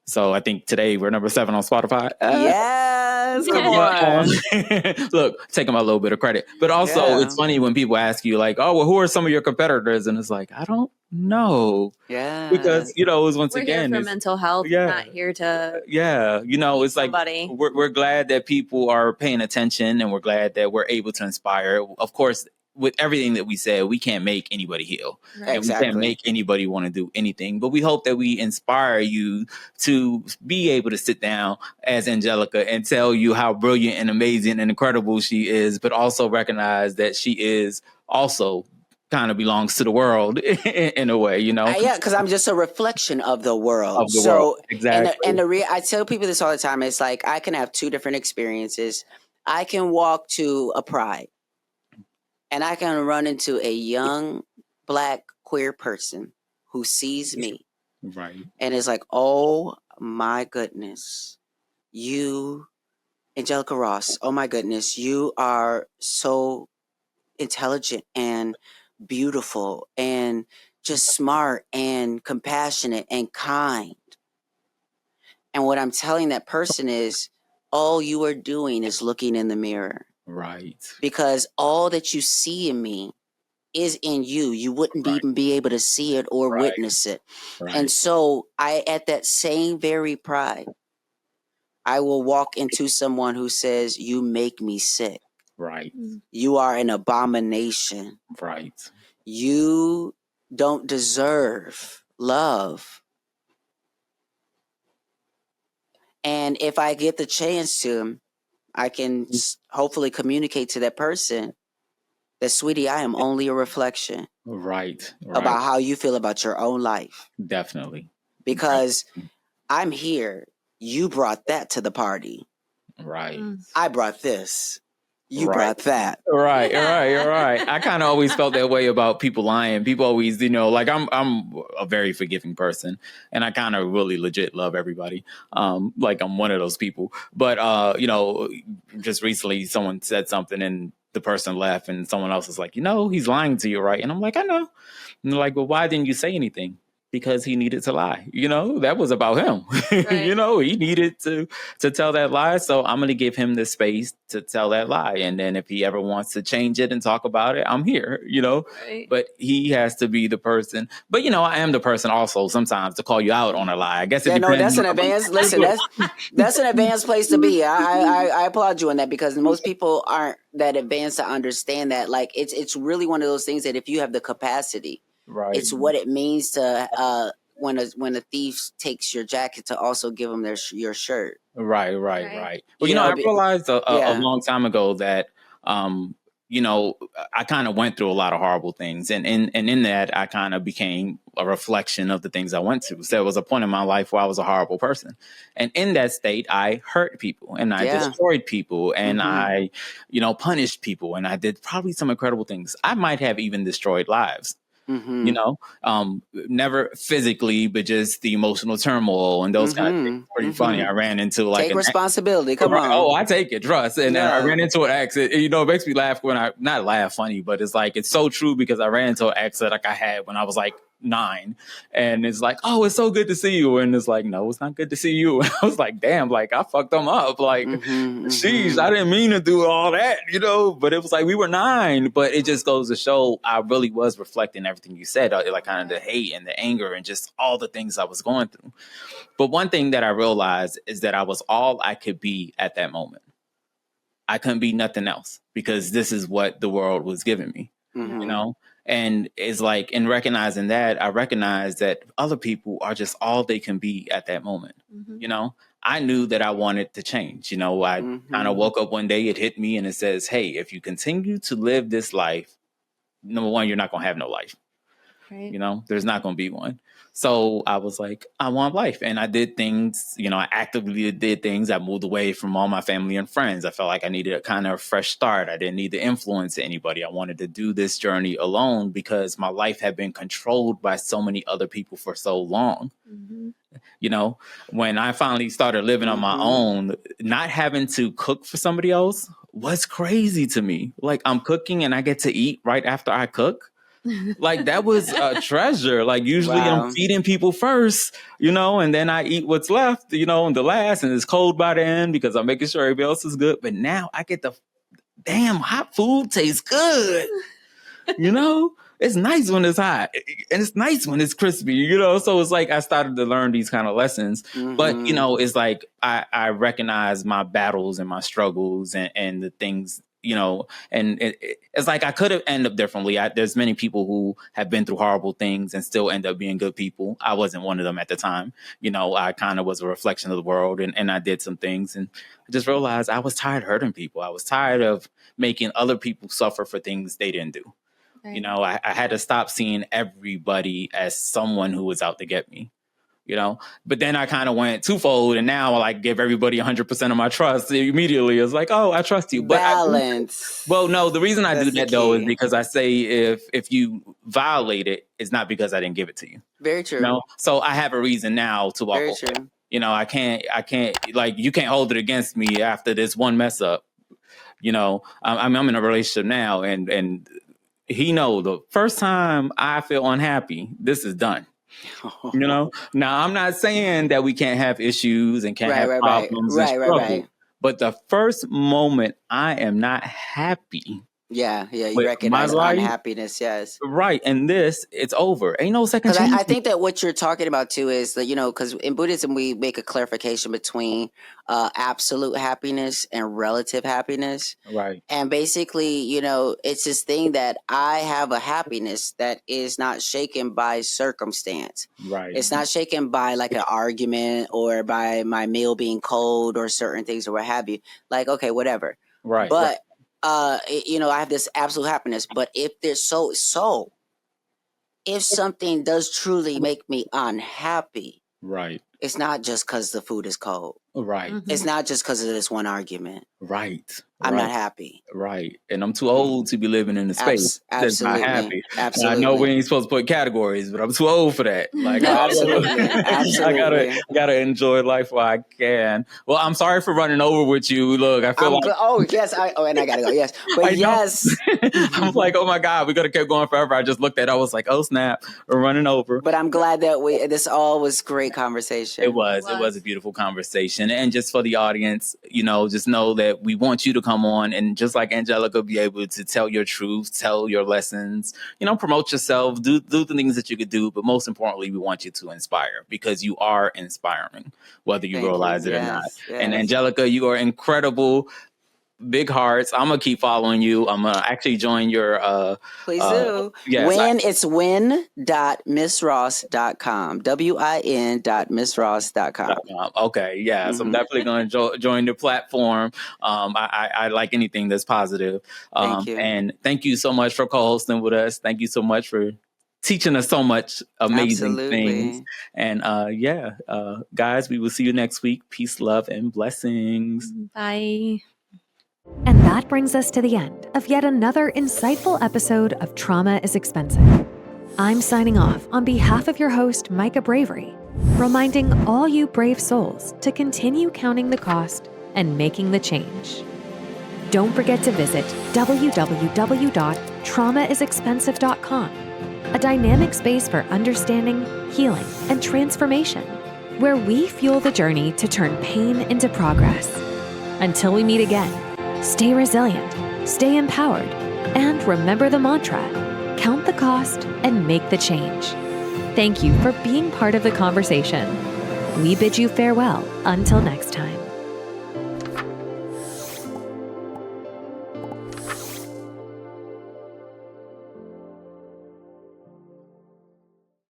so I think today we're number 7 on Spotify. Yes, come on. Look, taking my little bit of credit, but also it's funny when people ask you like, "Oh, well, who are some of your competitors?" And it's like, I don't know. Yeah, because it was once We're again here for mental health. yeah. We're not here to. Yeah, it's somebody. like we're glad that people are paying attention, and we're glad that we're able to inspire. Of course, with everything that we said, we can't make anybody heal. Right. And Exactly. we can't make anybody want to do anything. But we hope that we inspire you to be able to sit down as Angelica and tell you how brilliant and amazing and incredible she is, but also recognize that she is also kind of belongs to the world in a way, Yeah, because I'm just a reflection of the world. Of the world. Exactly. And I tell people this all the time. It's like I can have 2 different experiences. I can walk to a pride, and I can run into a young Black queer person who sees me, right, and is like, "Oh my goodness, you, Angelica Ross. Oh my goodness, you are so intelligent and beautiful and just smart and compassionate and kind." And what I'm telling that person is, all you are doing is looking in the mirror. right, Because all that you see in me is in you. You wouldn't even be able to see it or witness it. right. And so at that same very pride, I will walk into someone who says, "You make me sick. Right, You are an abomination. right, You don't deserve love." And if I get the chance to, I can hopefully communicate to that person that, "Sweetie, I am only a reflection right. about how you feel about your own life. Definitely. Because I'm here. You brought that to the party. Right. I brought this. You Right. brought that." Right. I kind of always felt that way about people lying. People always, like I'm a very forgiving person, and I kind of really legit love everybody. Like I'm one of those people. But just recently someone said something and the person left, and someone else was like, he's lying to you, right? And I'm like, I know. And they're like, well, why didn't you say anything? Because he needed to lie. That was about him. Right. He needed to tell that lie. So I'm going to give him the space to tell that lie. And then if he ever wants to change it and talk about it, I'm here, Right. But he has to be the person. But, I am the person also sometimes to call you out on a lie. I guess it depends. That's an advanced, listen, that's an advanced place to be. I applaud you on that, because most people aren't that advanced to understand that. Like, it's really one of those things that if you have the capacity, Right. it's what it means to when a thief takes your jacket to also give them your shirt. Right. Well, I be- realized a yeah. long time ago that, I kind of went through a lot of horrible things. And in that, I kind of became a reflection of the things I went through. So there was a point in my life where I was a horrible person. And in that state, I hurt people and I destroyed people and I, punished people. And I did probably some incredible things. I might have even destroyed lives. Never physically, but just the emotional turmoil and those kind of things. Pretty funny. I ran into take responsibility. Come on. Oh, I take it. Trust. And then I ran into an accident. It makes me laugh when not laugh funny, but it's like, it's so true because I ran into an accident like I had when I was like 9, and it's like, oh, it's so good to see you, and it's like, no, it's not good to see you. And I was like, damn, like I fucked them up, like jeez, I didn't mean to do all that, but it was like we were 9, but it just goes to show I really was reflecting everything you said, like kind of the hate and the anger and just all the things I was going through. But one thing that I realized is that I was all I could be at that moment. I couldn't be nothing else because this is what the world was giving me, And it's like, in recognizing that, I recognize that other people are just all they can be at that moment. I knew that I wanted to change. I kind of woke up one day, it hit me and it says, hey, if you continue to live this life, number one, you're not going to have no life. Right. There's not going to be one. So I was like, I want life. And I did things, I actively did things. I moved away from all my family and friends. I felt like I needed a kind of fresh start. I didn't need to influence anybody. I wanted to do this journey alone because my life had been controlled by so many other people for so long. Mm-hmm. When I finally started living on my own, not having to cook for somebody else was crazy to me. Like, I'm cooking and I get to eat right after I cook. Like, that was a treasure. Like, usually I'm feeding people first, and then I eat what's left, in the last, and it's cold by the end because I'm making sure everybody else is good. But now I get the damn hot food tastes good. It's nice when it's hot and it's nice when it's crispy, so it's like I started to learn these kind of lessons. But, it's like I recognize my battles and my struggles and the things, and it's like I could have ended up differently. There's many people who have been through horrible things and still end up being good people. I wasn't one of them at the time. I kind of was a reflection of the world and I did some things and I just realized I was tired of hurting people. I was tired of making other people suffer for things they didn't do. Right. I had to stop seeing everybody as someone who was out to get me, but then I kind of went twofold and now I like give everybody 100% of my trust immediately. It's like, oh, I trust you. But balance. No, the reason I do that though is because I say if you violate it, it's not because I didn't give it to you. Very true. So I have a reason now to walk away. Very true. I can't like, you can't hold it against me after this one mess up. I'm in a relationship now and he knows the first time I feel unhappy, this is done. Now I'm not saying that we can't have issues and can't have problems and struggle, but the first moment I am not happy. You recognize unhappiness, yes. Right, and it's over. Ain't no second chance. I think that what you're talking about too is that, because in Buddhism we make a clarification between absolute happiness and relative happiness. Right. And basically, it's this thing that I have a happiness that is not shaken by circumstance. Right. It's not shaken by like an argument or by my meal being cold or certain things or what have you. Like, okay, whatever. Right. But I have this absolute happiness, but if there's if something does truly make me unhappy, right, it's not just because the food is cold. Right. Mm-hmm. It's not just because of this one argument. Right. I'm not happy. Right. And I'm too old to be living in a space that's not happy. Absolutely. I know we ain't supposed to put categories, but I'm too old for that. Like, absolutely. I gotta enjoy life while I can. Well, I'm sorry for running over with you. Look, I feel and I gotta go. Yes. But yes. I'm like, oh my God, we could have kept going forever. I just looked at it. I was like, oh snap, we're running over. But I'm glad that this all was great conversation. It was a beautiful conversation. And just for the audience, just know that we want you to come on and just like Angelica, be able to tell your truth, tell your lessons, promote yourself, do the things that you could do. But most importantly, we want you to inspire because you are inspiring, whether you realize it or not. Yes. And Angelica, you are incredible. Big hearts. I'm gonna keep following you. I'm gonna actually join your please do. Yes, it's win.missross.com. win.missross.com. Okay, yeah. Mm-hmm. So I'm definitely gonna join the platform. I like anything that's positive. Thank you. And thank you so much for co-hosting with us. Thank you so much for teaching us so much amazing things. And guys, we will see you next week. Peace, love, and blessings. Bye. And that brings us to the end of yet another insightful episode of Trauma is Expensive. I'm signing off on behalf of your host, Micah Bravery, reminding all you brave souls to continue counting the cost and making the change. Don't forget to visit www.traumaisexpensive.com, a dynamic space for understanding, healing, and transformation, where we fuel the journey to turn pain into progress. Until we meet again, stay resilient, stay empowered, and remember the mantra, count the cost and make the change. Thank you for being part of the conversation. We bid you farewell until next time.